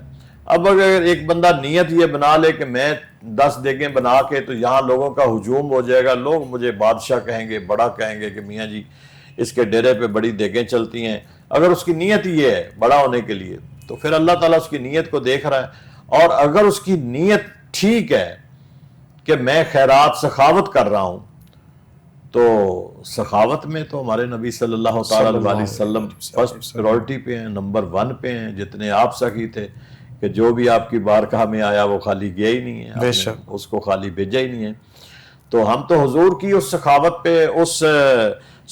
Speaker 2: اب اگر ایک بندہ نیت یہ بنا لے کہ میں 10 دیگیں بنا کے، تو یہاں لوگوں کا ہجوم ہو جائے گا، لوگ مجھے بادشاہ کہیں گے، بڑا کہیں گے کہ میاں جی اس کے ڈیرے پہ بڑی دیگیں چلتی ہیں۔ اگر اس کی نیت یہ ہے بڑا ہونے کے لیے، تو پھر اللہ تعالیٰ اس کی نیت کو دیکھ رہا ہے، اور اگر اس کی نیت ٹھیک ہے کہ میں خیرات سخاوت کر رہا ہوں، تو سخاوت میں تو ہمارے نبی صلی اللہ تعالیٰ علیہ وسلم فرسٹ پرائورٹی پہ ہیں، نمبر 1 پہ ہیں۔ جتنے آپ سخی تھے کہ جو بھی آپ کی بارگاہ میں آیا وہ خالی گیا ہی نہیں ہے، آپ نے اس کو خالی بھیجا ہی نہیں ہے۔ تو ہم تو حضور کی اس سخاوت پہ، اس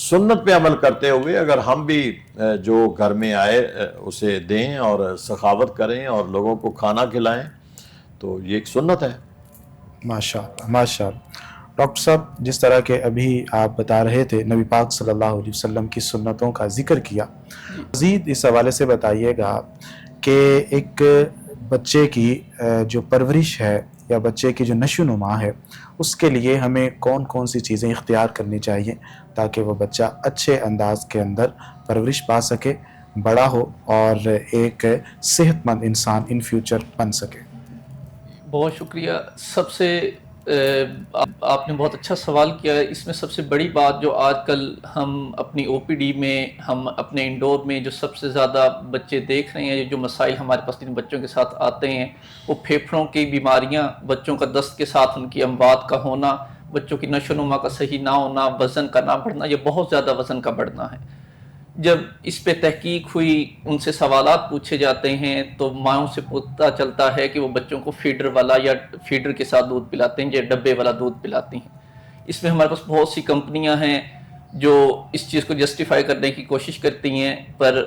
Speaker 2: سنت پہ عمل کرتے ہوئے اگر ہم بھی جو گھر میں آئے اسے دیں اور سخاوت کریں اور لوگوں کو کھانا کھلائیں، تو یہ ایک سنت ہے۔
Speaker 1: ماشاء اللہ، ماشاء اللہ۔ ڈاکٹر صاحب، جس طرح کہ ابھی آپ بتا رہے تھے نبی پاک صلی اللہ علیہ وسلم کی سنتوں کا ذکر کیا، مزید اس حوالے سے بتائیے گا کہ ایک بچے کی جو پرورش ہے یا بچے کی جو نشو و نما ہے، اس کے لیے ہمیں کون کون سی چیزیں اختیار کرنی چاہیے تاکہ وہ بچہ اچھے انداز کے اندر پرورش پا سکے، بڑا ہو اور ایک صحت مند انسان ان فیوچر بن سکے؟
Speaker 3: بہت شکریہ۔ سب سے آپ نے بہت اچھا سوال کیا ہے۔ اس میں سب سے بڑی بات جو آج کل ہم اپنی او پی ڈی میں، ہم اپنے انڈور میں جو سب سے زیادہ بچے دیکھ رہے ہیں، جو مسائل ہمارے پاس ان بچوں کے ساتھ آتے ہیں، وہ پھیپھڑوں کی بیماریاں، بچوں کا دست کے ساتھ ان کی اموات کا ہونا، بچوں کی نشو و نما کا صحیح نہ ہونا، وزن کا نہ بڑھنا، یہ بہت زیادہ وزن کا بڑھنا ہے۔ جب اس پہ تحقیق ہوئی، ان سے سوالات پوچھے جاتے ہیں، تو ماؤں سے پتہ چلتا ہے کہ وہ بچوں کو فیڈر والا یا فیڈر کے ساتھ دودھ پلاتے ہیں یا ڈبے والا دودھ پلاتی ہیں۔ اس میں ہمارے پاس بہت سی کمپنیاں ہیں جو اس چیز کو جسٹیفائی کرنے کی کوشش کرتی ہیں، پر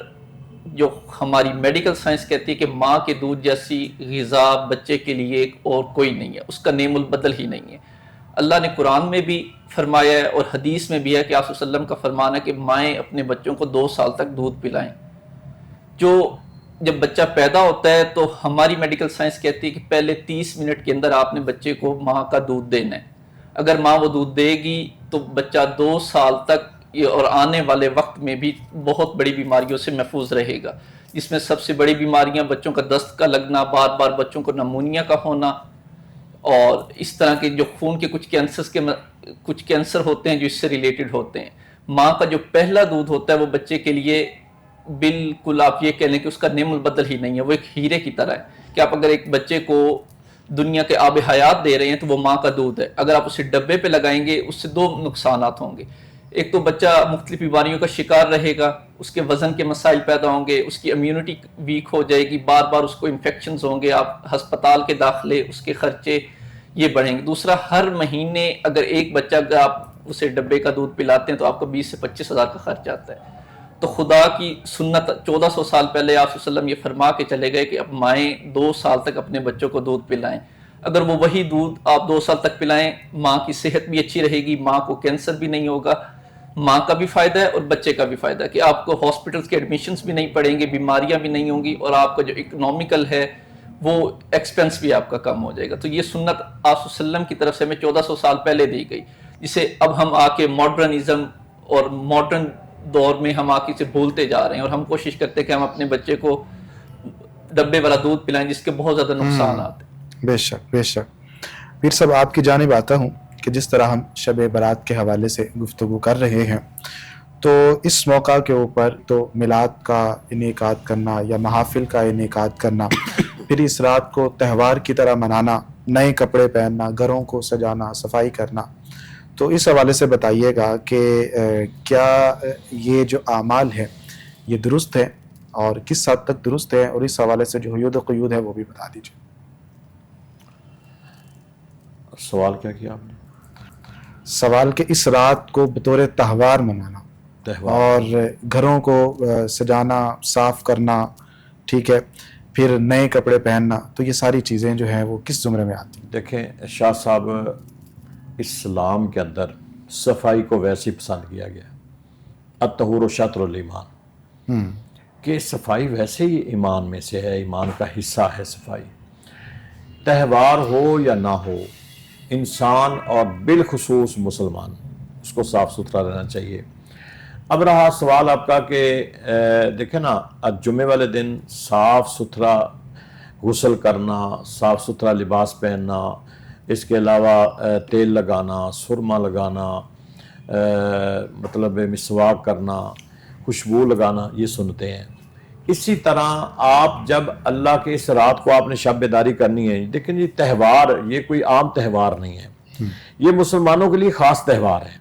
Speaker 3: جو ہماری میڈیکل سائنس کہتی ہے کہ ماں کے دودھ جیسی غذا بچے کے لیے اور کوئی نہیں ہے، اس کا نیم البدل ہی نہیں ہے۔ اللہ نے قرآن میں بھی فرمایا ہے اور حدیث میں بھی ہے کہ آپ صلی اللہ علیہ وسلم کا فرمان ہے کہ مائیں اپنے بچوں کو 2 سال تک دودھ پلائیں۔ جو جب بچہ پیدا ہوتا ہے تو ہماری میڈیکل سائنس کہتی ہے کہ پہلے 30 منٹ کے اندر آپ نے بچے کو ماں کا دودھ دینا ہے۔ اگر ماں وہ دودھ دے گی تو بچہ 2 سال تک اور آنے والے وقت میں بھی بہت بڑی بیماریوں سے محفوظ رہے گا، جس میں سب سے بڑی بیماریاں بچوں کا دست کا لگنا، بار بار بچوں کو نمونیا کا ہونا، اور اس طرح کے جو خون کے کچھ کینسر ہوتے ہیں جو اس سے ریلیٹڈ ہوتے ہیں۔ ماں کا جو پہلا دودھ ہوتا ہے وہ بچے کے لیے بالکل آپ یہ کہہ لیں کہ اس کا نیم البدل ہی نہیں ہے، وہ ایک ہیرے کی طرح ہے کہ آپ اگر ایک بچے کو دنیا کے آب حیات دے رہے ہیں تو وہ ماں کا دودھ ہے۔ اگر آپ اسے ڈبے پہ لگائیں گے اس سے 2 نقصانات ہوں گے۔ ایک تو بچہ مختلف بیماریوں کا شکار رہے گا، اس کے وزن کے مسائل پیدا ہوں گے، اس کی امیونٹی ویک ہو جائے گی، بار بار اس کو انفیکشنز ہوں گے، آپ ہسپتال کے داخلے، اس کے خرچے یہ بڑھیں گے۔ دوسرا، ہر مہینے اگر ایک بچہ اگر آپ اسے ڈبے کا دودھ پلاتے ہیں تو آپ کو 20 سے 25 ہزار کا خرچ آتا ہے۔ تو خدا کی سنت 1400 سال پہلے آپ صلی اللہ علیہ وسلم یہ فرما کے چلے گئے کہ اب مائیں 2 سال تک اپنے بچوں کو دودھ پلائیں۔ اگر وہ وہی دودھ آپ 2 سال تک پلائیں، ماں کی صحت بھی اچھی رہے گی، ماں کو کینسر بھی نہیں ہوگا، ماں کا بھی فائدہ ہے اور بچے کا بھی فائدہ ہے کہ آپ کو ہاسپٹلس کے ایڈمیشنز بھی نہیں پڑیں گے، بیماریاں بھی نہیں ہوں گی، اور آپ کا جو اکنامیکل ہے وہ ایکسپینس بھی آپ کا کم ہو جائے گا۔ تو یہ سنت آپ صلی اللہ علیہ وسلم کی طرف سے ہمیں 1400 سال پہلے دی گئی، جسے اب ہم آ کے ماڈرنزم اور ماڈرن دور میں ہم آ کے اسے بھولتے جا رہے ہیں، اور ہم کوشش کرتے ہیں کہ ہم اپنے بچے کو ڈبے والا دودھ پلائیں جس کے بہت زیادہ نقصانات ہیں۔
Speaker 1: بے شک، بے شک۔ پیر صاحب، آپ کی جانب آتا ہوں کہ جس طرح ہم شب برات کے حوالے سے گفتگو کر رہے ہیں، تو اس موقع کے اوپر تو میلاد کا انعقاد کرنا یا محافل کا انعقاد کرنا پھر اس رات کو تہوار کی طرح منانا، نئے کپڑے پہننا، گھروں کو سجانا، صفائی کرنا، تو اس حوالے سے بتائیے گا کہ کیا یہ جو اعمال ہے یہ درست ہے اور کس حد تک درست ہے، اور اس حوالے سے جو حدود و قیود ہے وہ بھی بتا دیجیے۔
Speaker 2: سوال کیا کیا آپ نے؟
Speaker 1: سوال کہ اس رات کو بطور تہوار منانا اور گھروں کو سجانا، صاف کرنا، ٹھیک ہے، پھر نئے کپڑے پہننا، تو یہ ساری چیزیں جو ہیں وہ کس زمرے میں آتی ہیں؟
Speaker 2: دیکھیں شاہ صاحب، اسلام کے اندر صفائی کو ویسے ہی پسند کیا گیا، الطہور شطر الایمان، کہ صفائی ویسے ہی ایمان میں سے ہے، ایمان کا حصہ ہے صفائی۔ تہوار ہو یا نہ ہو، انسان اور بالخصوص مسلمان اس کو صاف ستھرا رہنا چاہیے۔ اب رہا سوال آپ کا کہ دیکھیں نا، جمعے والے دن صاف ستھرا غسل کرنا، صاف ستھرا لباس پہننا، اس کے علاوہ تیل لگانا، سرما لگانا، مطلب مسواک کرنا، خوشبو لگانا، یہ سنتے ہیں۔ اسی طرح آپ جب اللہ کے اس رات کو آپ نے شب بیداری کرنی ہے، دیکھیں یہ تہوار، یہ کوئی عام تہوار نہیں ہے، یہ مسلمانوں کے لیے خاص تہوار ہے۔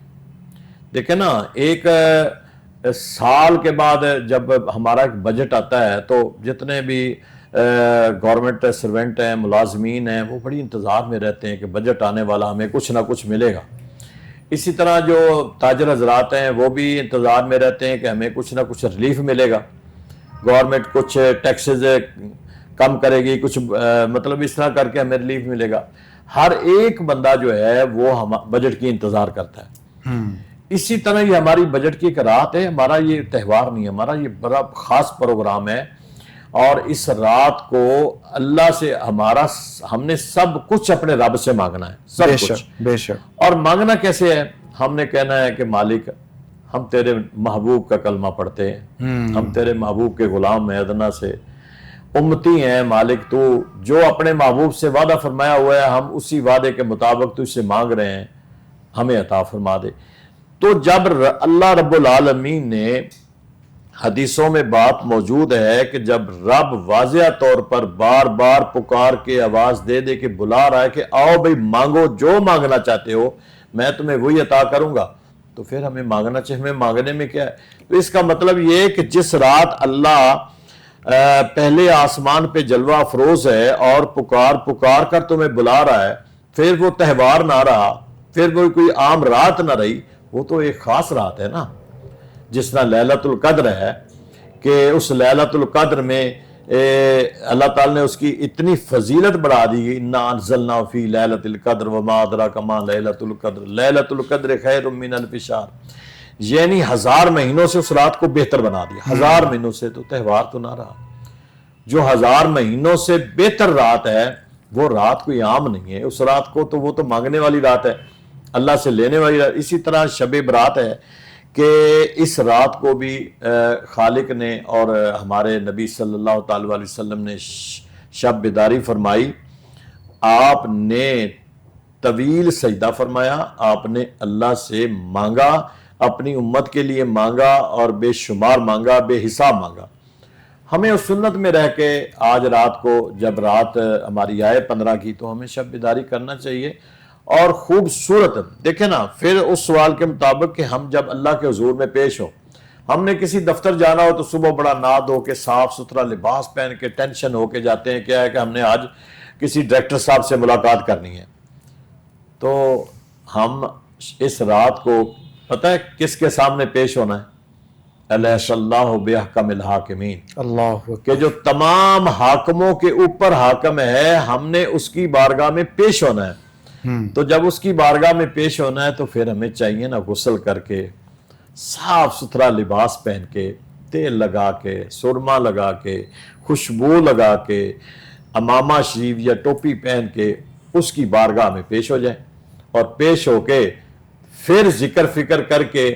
Speaker 2: دیکھیں نا، ایک سال کے بعد جب ہمارا ایک بجٹ آتا ہے تو جتنے بھی گورنمنٹ سرونٹ ہیں، ملازمین ہیں، وہ بڑی انتظار میں رہتے ہیں کہ بجٹ آنے والا، ہمیں کچھ نہ کچھ ملے گا۔ اسی طرح جو تاجر حضرات ہیں وہ بھی انتظار میں رہتے ہیں کہ ہمیں کچھ نہ کچھ ریلیف ملے گا، گورنمنٹ کچھ ٹیکسز کم کرے گی، کچھ مطلب اس طرح کر کے ہمیں ریلیف ملے گا۔ ہر ایک بندہ جو ہے وہ بجٹ کی انتظار کرتا ہے۔ اسی طرح یہ ہماری بجٹ کی ایک رات ہے، ہمارا یہ تہوار نہیں ہے، ہمارا یہ بڑا خاص پروگرام ہے، اور اس رات کو اللہ سے ہم نے سب کچھ اپنے رب سے مانگنا ہے، سب کچھ۔
Speaker 1: بے شک۔
Speaker 2: اور مانگنا کیسے ہے؟ ہم نے کہنا ہے کہ مالک، ہم تیرے محبوب کا کلمہ پڑھتے ہیں، ہم تیرے محبوب کے غلام ہیں، ادنا سے امتی ہیں، مالک تو جو اپنے محبوب سے وعدہ فرمایا ہوا ہے، ہم اسی وعدے کے مطابق تجھ سے مانگ رہے ہیں، ہمیں عطا فرما دے۔ تو جب اللہ رب العالمین نے، حدیثوں میں بات موجود ہے کہ جب رب واضح طور پر بار بار پکار کے آواز دے دے کے بلا رہا ہے کہ آؤ بھئی مانگو، جو مانگنا چاہتے ہو میں تمہیں وہی عطا کروں گا، تو پھر ہمیں مانگنا چاہیے۔ ہمیں مانگنے میں کیا ہے؟ تو اس کا مطلب یہ ہے کہ جس رات اللہ پہلے آسمان پہ جلوہ افروز ہے اور پکار کر تمہیں بلا رہا ہے، پھر وہ تہوار نہ رہا، پھر وہ کوئی عام رات نہ رہی، وہ تو ایک خاص رات ہے نا۔ جس طرح لیلۃ القدر ہے کہ اس لیلۃ القدر میں اللہ تعالیٰ نے اس کی اتنی فضیلت بڑھا دی، انا انزلنا فی لیلۃ القدر وما ادراک ما لیلۃ القدر لیلۃ القدر خیر من الف شہر، یعنی 1000 مہینوں سے اس رات کو بہتر بنا دیا۔ 1000 مہینوں سے، تو تہوار تو نہ رہا۔ جو 1000 مہینوں سے بہتر رات ہے، وہ رات کوئی عام نہیں ہے، اس رات کو تو وہ تو مانگنے والی رات ہے، اللہ سے لینے والی رات۔ اسی طرح شب برات ہے کہ اس رات کو بھی خالق نے اور ہمارے نبی صلی اللہ تعالی علیہ وسلم نے شب بیداری فرمائی، آپ نے طویل سجدہ فرمایا، آپ نے اللہ سے مانگا، اپنی امت کے لیے مانگا، اور بے شمار مانگا، بے حساب مانگا۔ ہمیں اس سنت میں رہ کے آج رات کو، جب رات ہماری آئے 15 کی، تو ہمیں شب بیداری کرنا چاہیے۔ اور خوبصورت دیکھیں نا، پھر اس سوال کے مطابق کہ ہم جب اللہ کے حضور میں پیش ہو، ہم نے کسی دفتر جانا ہو تو صبح بڑا نہا دھو کے صاف ستھرا لباس پہن کے ٹینشن ہو کے جاتے ہیں، کیا ہے کہ ہم نے آج کسی ڈائریکٹر صاحب سے ملاقات کرنی ہے۔ تو ہم اس رات کو پتہ ہے کس کے سامنے پیش ہونا ہے؟ الیس اللہ باحکم الحاکمین،
Speaker 1: اللہ
Speaker 2: کہ جو تمام حاکموں کے اوپر حاکم ہے، ہم نے اس کی بارگاہ میں پیش ہونا ہے۔ تو جب اس کی بارگاہ میں پیش ہونا ہے تو پھر ہمیں چاہیے نا غسل کر کے، صاف ستھرا لباس پہن کے، تیل لگا کے، سرما لگا کے، خوشبو لگا کے، امامہ شریف یا ٹوپی پہن کے اس کی بارگاہ میں پیش ہو جائیں، اور پیش ہو کے پھر ذکر فکر کر کے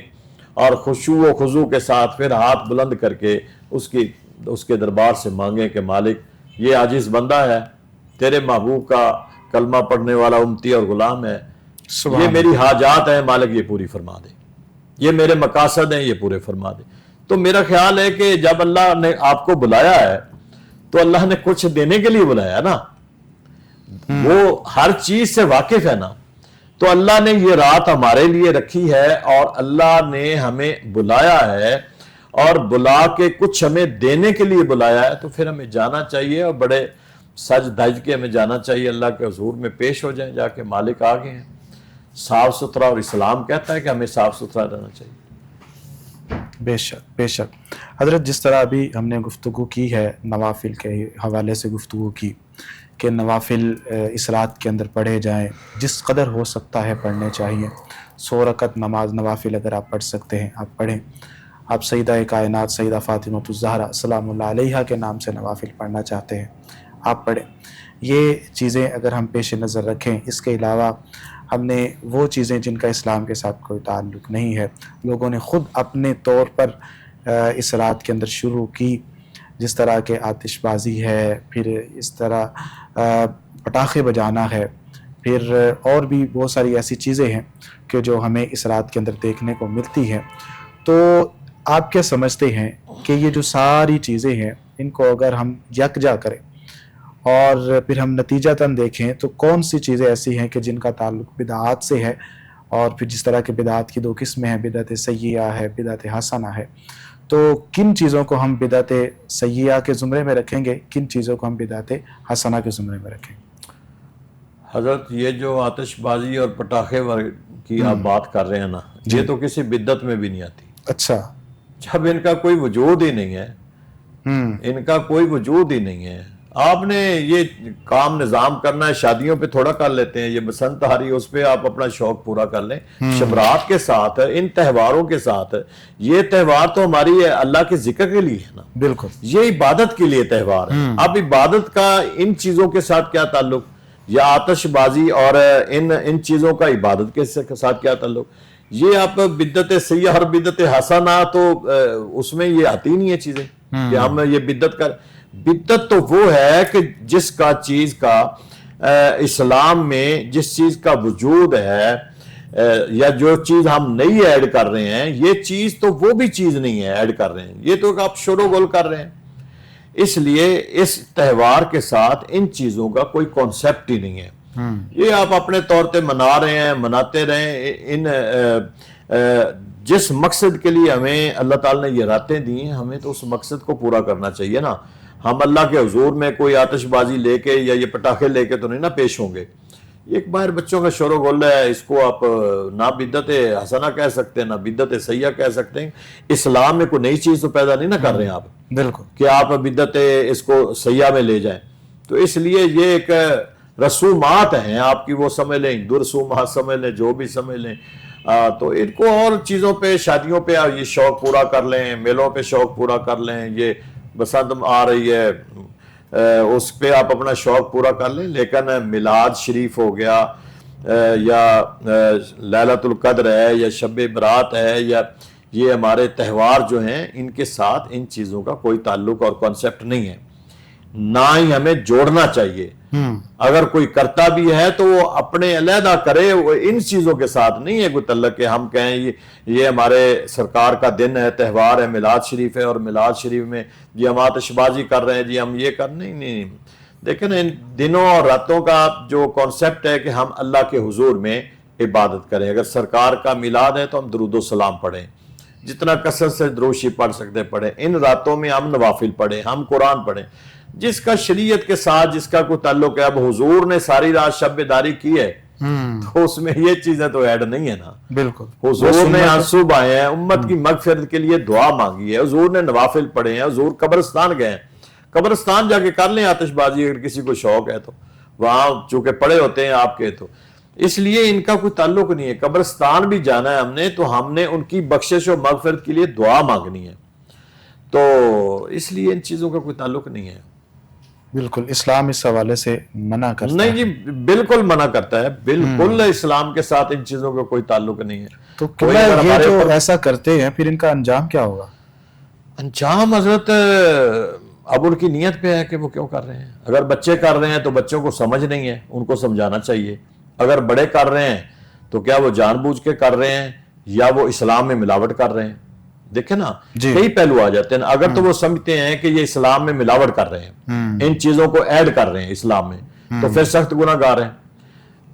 Speaker 2: اور خشوع و خضوع کے ساتھ پھر ہاتھ بلند کر کے اس کے دربار سے مانگیں کہ مالک، یہ عاجز بندہ ہے، تیرے محبوب کا کلمہ پڑھنے والا امتی اور غلام ہے، یہ میری حاجات ہیں، مالک یہ پوری فرما دے، یہ میرے مقاصد ہیں، یہ پورے فرما دے۔ تو میرا خیال ہے کہ جب اللہ نے آپ کو بلایا ہے تو اللہ نے کچھ دینے کے لیے بلایا نا، وہ ہر چیز سے واقف ہے نا. تو اللہ نے یہ رات ہمارے لیے رکھی ہے اور اللہ نے ہمیں بلایا ہے اور بلا کے کچھ ہمیں دینے کے لیے بلایا ہے، تو پھر ہمیں جانا چاہیے اور بڑے سج دھج کے ہمیں جانا چاہیے، اللہ کے حضور میں پیش ہو جائیں جا کے مالک آ گئے ہیں. صاف ستھرا، اور اسلام کہتا ہے کہ ہمیں صاف ستھرا رہنا چاہیے.
Speaker 1: بے شک بے شک. حضرت جس طرح ابھی ہم نے گفتگو کی ہے، نوافل کے حوالے سے گفتگو کی کہ نوافل اس رات کے اندر پڑھے جائیں، جس قدر ہو سکتا ہے پڑھنے چاہیے. 100 رکعت نماز نوافل اگر آپ پڑھ سکتے ہیں آپ پڑھیں. آپ سیدہ کائنات سیدہ فاطمہ الزہرا سلام اللہ علیہا کے نام سے نوافل پڑھنا چاہتے ہیں آپ پڑھیں. یہ چیزیں اگر ہم پیش نظر رکھیں، اس کے علاوہ ہم نے وہ چیزیں جن کا اسلام کے ساتھ کوئی تعلق نہیں ہے، لوگوں نے خود اپنے طور پر اس رات کے اندر شروع کی، جس طرح کے آتش بازی ہے، پھر اس طرح پٹاخے بجانا ہے، پھر اور بھی بہت ساری ایسی چیزیں ہیں کہ جو ہمیں اس رات کے اندر دیکھنے کو ملتی ہیں. تو آپ کیا سمجھتے ہیں کہ یہ جو ساری چیزیں ہیں ان کو اگر ہم یکجا کریں اور پھر ہم نتیجتاً دیکھیں تو کون سی چیزیں ایسی ہیں کہ جن کا تعلق بدعات سے ہے، اور پھر جس طرح کے بدعات کی 2 قسمیں ہیں، بدعت سیئہ ہے، بدعت حسنہ ہے، تو کن چیزوں کو ہم بدعت سیئہ کے زمرے میں رکھیں گے، کن چیزوں کو ہم بدعت حسنہ کے زمرے میں رکھیں گے؟
Speaker 2: حضرت یہ جو آتش بازی اور پٹاخے کی آپ بات کر رہے ہیں نا، یہ تو کسی بدعت میں بھی نہیں آتی.
Speaker 1: اچھا.
Speaker 2: جب ان کا کوئی وجود ہی نہیں ہے، ان کا کوئی وجود ہی نہیں ہے. آپ نے یہ کام نظام کرنا ہے، شادیوں پہ تھوڑا کر لیتے ہیں، یہ بسنت آ رہی ہے اس پہ آپ اپنا شوق پورا کر لیں. شبرات کے ساتھ، ان تہواروں کے ساتھ، یہ تہوار تو ہماری اللہ کے ذکر کے لیے ہے نا،
Speaker 1: بالکل
Speaker 2: یہ عبادت کے لیے تہوار ہے. اب عبادت کا ان چیزوں کے ساتھ کیا تعلق، یا آتش بازی اور ان چیزوں کا عبادت کے ساتھ کیا تعلق؟ یہ آپ بدعت سیئہ اور بدعت حسنہ تو اس میں یہ آتی نہیں ہے چیزیں کہ ہم یہ بدعت کر. بدعت تو وہ ہے کہ جس کا چیز کا اسلام میں جس چیز کا وجود ہے، یا جو چیز ہم نئی ایڈ کر رہے ہیں، یہ چیز تو وہ بھی چیز نہیں ہے ایڈ کر رہے ہیں، یہ تو آپ شور و گل کر رہے ہیں. اس لیے اس تہوار کے ساتھ ان چیزوں کا کوئی کانسیپٹ ہی نہیں ہے. یہ آپ اپنے طور پہ منا رہے ہیں، مناتے رہیں. ان جس مقصد کے لیے ہمیں اللہ تعالیٰ نے یہ راتیں دی ہیں، ہمیں تو اس مقصد کو پورا کرنا چاہیے نا. ہم اللہ کے حضور میں کوئی آتش بازی لے کے یا یہ پٹاخے لے کے تو نہیں نا پیش ہوں گے. ایک باہر بچوں کا شور و غل ہے، اس کو آپ نہ بدعت حسنہ کہہ سکتے ہیں نہ بدعت سیئہ کہہ سکتے ہیں. اسلام میں کوئی نئی چیز تو پیدا نہیں نہ کر رہے ہیں آپ،
Speaker 1: بالکل، کہ
Speaker 2: آپ بدعت اس کو سیئہ میں لے جائیں. تو اس لیے یہ ایک رسومات ہیں آپ کی، وہ سمجھ لیں، ہندو رسومات سمجھ لیں، جو بھی سمجھ لیں. تو ان کو اور چیزوں پہ، شادیوں پہ یہ شوق پورا کر لیں، میلوں پہ شوق پورا کر لیں، یہ بسنت آ رہی ہے اس پہ آپ اپنا شوق پورا کر لیں. لیکن میلاد شریف ہو گیا، یا لیلۃ القدر ہے، یا شب برات ہے، یا یہ ہمارے تہوار جو ہیں، ان کے ساتھ ان چیزوں کا کوئی تعلق اور کانسیپٹ نہیں ہے، نہ ہی ہمیں جوڑنا چاہیے. اگر کوئی کرتا بھی ہے تو وہ اپنے علیحدہ کرے، وہ ان چیزوں کے ساتھ نہیں ہے کوئی تعلق کہ ہم کہیں یہ ہمارے سرکار کا دن ہے، تہوار ہے، میلاد شریف ہے، اور میلاد شریف میں جی ہم آتش بازی کر رہے ہیں، جی ہم یہ کر نہیں. لیکن ان دنوں اور راتوں کا جو کانسیپٹ ہے کہ ہم اللہ کے حضور میں عبادت کریں. اگر سرکار کا میلاد ہے تو ہم درود و سلام پڑھیں، جتنا کثرت سے درود شریف پڑھ سکتے پڑھیں. ان راتوں میں ہم نوافل پڑھیں، ہم قرآن پڑھیں. جس کا شریعت کے ساتھ جس کا کوئی تعلق ہے، اب حضور نے ساری رات شب بیداری کی ہے تو اس میں یہ چیزیں تو ایڈ نہیں ہے نا.
Speaker 1: بالکل،
Speaker 2: حضور نے آنسو بہائے ہیں، امت کی مغفرت کے لیے دعا مانگی ہے، حضور نے نوافل پڑھے ہیں، حضور قبرستان گئے ہیں. قبرستان جا کے کر لیں آتش بازی اگر کسی کو شوق ہے تو، وہاں چونکہ پڑے ہوتے ہیں آپ کے، تو اس لیے ان کا کوئی تعلق نہیں ہے. قبرستان بھی جانا ہے ہم نے تو ہم نے ان کی بخشش و مغفرت کے لیے دعا مانگنی ہے. تو اس لیے ان چیزوں کا کوئی تعلق نہیں ہے.
Speaker 1: بالکل، اسلام اس حوالے سے منع کرتا
Speaker 2: نہیں
Speaker 1: ہے.
Speaker 2: جی بالکل منع کرتا ہے، بالکل اسلام کے ساتھ ان چیزوں کا کوئی تعلق نہیں ہے.
Speaker 1: تو یہ جو ایسا کرتے ہیں پھر ان کا انجام کیا ہوگا؟
Speaker 2: انجام حضرت اب ان کی نیت پہ ہے کہ وہ کیوں کر رہے ہیں. اگر بچے کر رہے ہیں تو بچوں کو سمجھ نہیں ہے، ان کو سمجھانا چاہیے. اگر بڑے کر رہے ہیں تو کیا وہ جان بوجھ کے کر رہے ہیں یا وہ اسلام میں ملاوٹ کر رہے ہیں؟ دیکھیں نا
Speaker 1: جی۔
Speaker 2: کئی پہلو آ جاتے ہیں. اگر تو وہ سمجھتے ہیں کہ یہ اسلام میں ملاوٹ کر رہے ہیں، ان چیزوں کو ایڈ کر رہے ہیں اسلام میں، تو پھر سخت گناہ گار ہیں.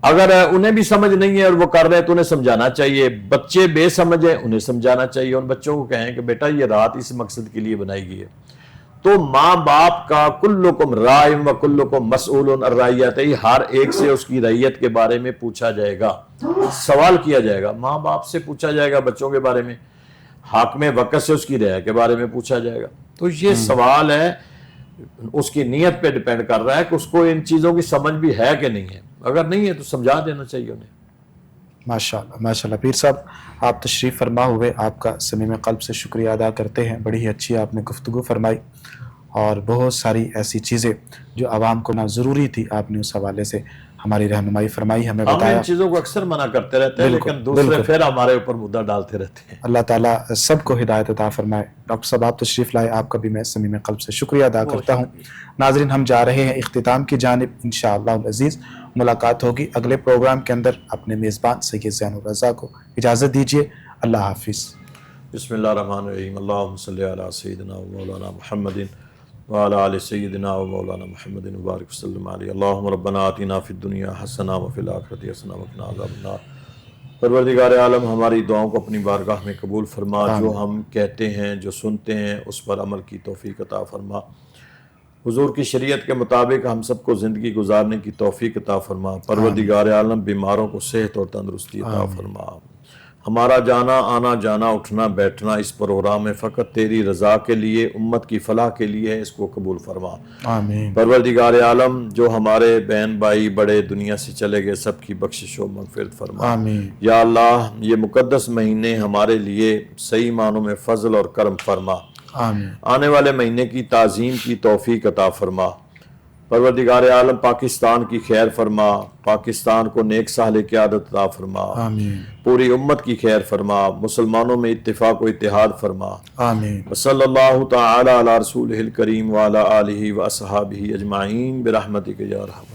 Speaker 2: اگر انہیں بھی سمجھ نہیں ہے اور وہ کر رہے ہیں تو انہیں سمجھانا چاہیے. بچے بے سمجھ ہیں، انہیں سمجھانا چاہیے. ان بچوں کو کہیں کہ بیٹا یہ رات اس مقصد کے لیے بنائی گئی ہے. تو ماں باپ کا کلکم رائم و کلکم مسئول عن رعیتہ، ہر ایک سے اس کی رعیت کے بارے میں پوچھا جائے گا، سوال کیا جائے گا. ماں باپ سے پوچھا جائے گا بچوں کے بارے میں، حاکم وقت سے اس کی رعایت کے بارے میں پوچھا جائے گا. تو یہ سوال ہے، اس کی نیت پہ ڈیپینڈ کر رہا ہے کہ اس کو ان چیزوں کی سمجھ بھی ہے کہ نہیں ہے. اگر نہیں ہے تو سمجھا دینا چاہیے انہیں.
Speaker 1: ماشاءاللہ ماشاءاللہ. پیر صاحب آپ تشریف فرما ہوئے، آپ کا صمیم قلب سے شکریہ ادا کرتے ہیں. بڑی ہی اچھی آپ نے گفتگو فرمائی اور بہت ساری ایسی چیزیں جو عوام کو نہ ضروری تھی آپ نے اس حوالے سے ہماری رہنمائی فرمائی، ہمیں
Speaker 2: ہم
Speaker 1: بتایا.
Speaker 2: ان چیزوں کو اکثر منع کرتے رہتے ہیں
Speaker 1: بالکل،
Speaker 2: لیکن دوسرے
Speaker 1: بالکل.
Speaker 2: پھر ہمارے اوپر مدعا ڈالتے رہتے ہیں.
Speaker 1: اللہ تعالیٰ سب کو ہدایت عطا فرمائے. ڈاکٹر صاحب آپ تشریف لائے، آپ کا بھی میں صمیم قلب سے شکریہ ادا کرتا ہوں. ناظرین ہم جا رہے ہیں اختتام کی جانب. انشاءاللہ العزیز ملاقات ہوگی اگلے پروگرام کے اندر. اپنے میزبان سید زین الرضا کو اجازت دیجیے. اللہ حافظ.
Speaker 2: بسم اللہ الرحمن الرحیم. اللہم صلی علی سیدنا و مولانا محمد وعلی آل سیدنا و مولانا محمد وبارک وسلم علیہ. اللہم ربنا آتنا فی الدنیا حسنہ وفی الآخرۃ حسنہ وقنا عذاب النار. پروردگار عالم ہماری دعاؤں کو اپنی بارگاہ میں قبول فرما. جو ہم کہتے ہیں، جو سنتے ہیں، اس پر عمل کی توفیق عطا فرما. حضور کی شریعت کے مطابق ہم سب کو زندگی گزارنے کی توفیق عطا فرما. پروردگار عالم بیماروں کو صحت اور تندرستی عطا فرما. ہمارا جانا آنا، جانا اٹھنا بیٹھنا اس پروگرام میں فقط تیری رضا کے لیے، امت کی فلاح کے لیے ہے. اس کو قبول فرما.
Speaker 1: آمین.
Speaker 2: پروردگار عالم جو ہمارے بہن بھائی بڑے دنیا سے چلے گئے، سب کی بخشش و مغفرت فرما.
Speaker 1: آمین.
Speaker 2: یا اللہ یہ مقدس مہینے ہمارے لیے صحیح معنوں میں فضل اور کرم فرما.
Speaker 1: آمین.
Speaker 2: آنے والے مہینے کی تعظیم کی توفیق عطا فرما. پروردگار عالم پاکستان کی خیر فرما. پاکستان کو نیک صالح قیادت عطا فرما.
Speaker 1: آمین.
Speaker 2: پوری امت کی خیر فرما. مسلمانوں میں اتفاق و اتحاد فرما.
Speaker 1: آمین.
Speaker 2: وصلی اللہ تعالی علی رسولہ الکریم وعلی آلہ و اصحابہ اجمعین برحمتک یا ارحم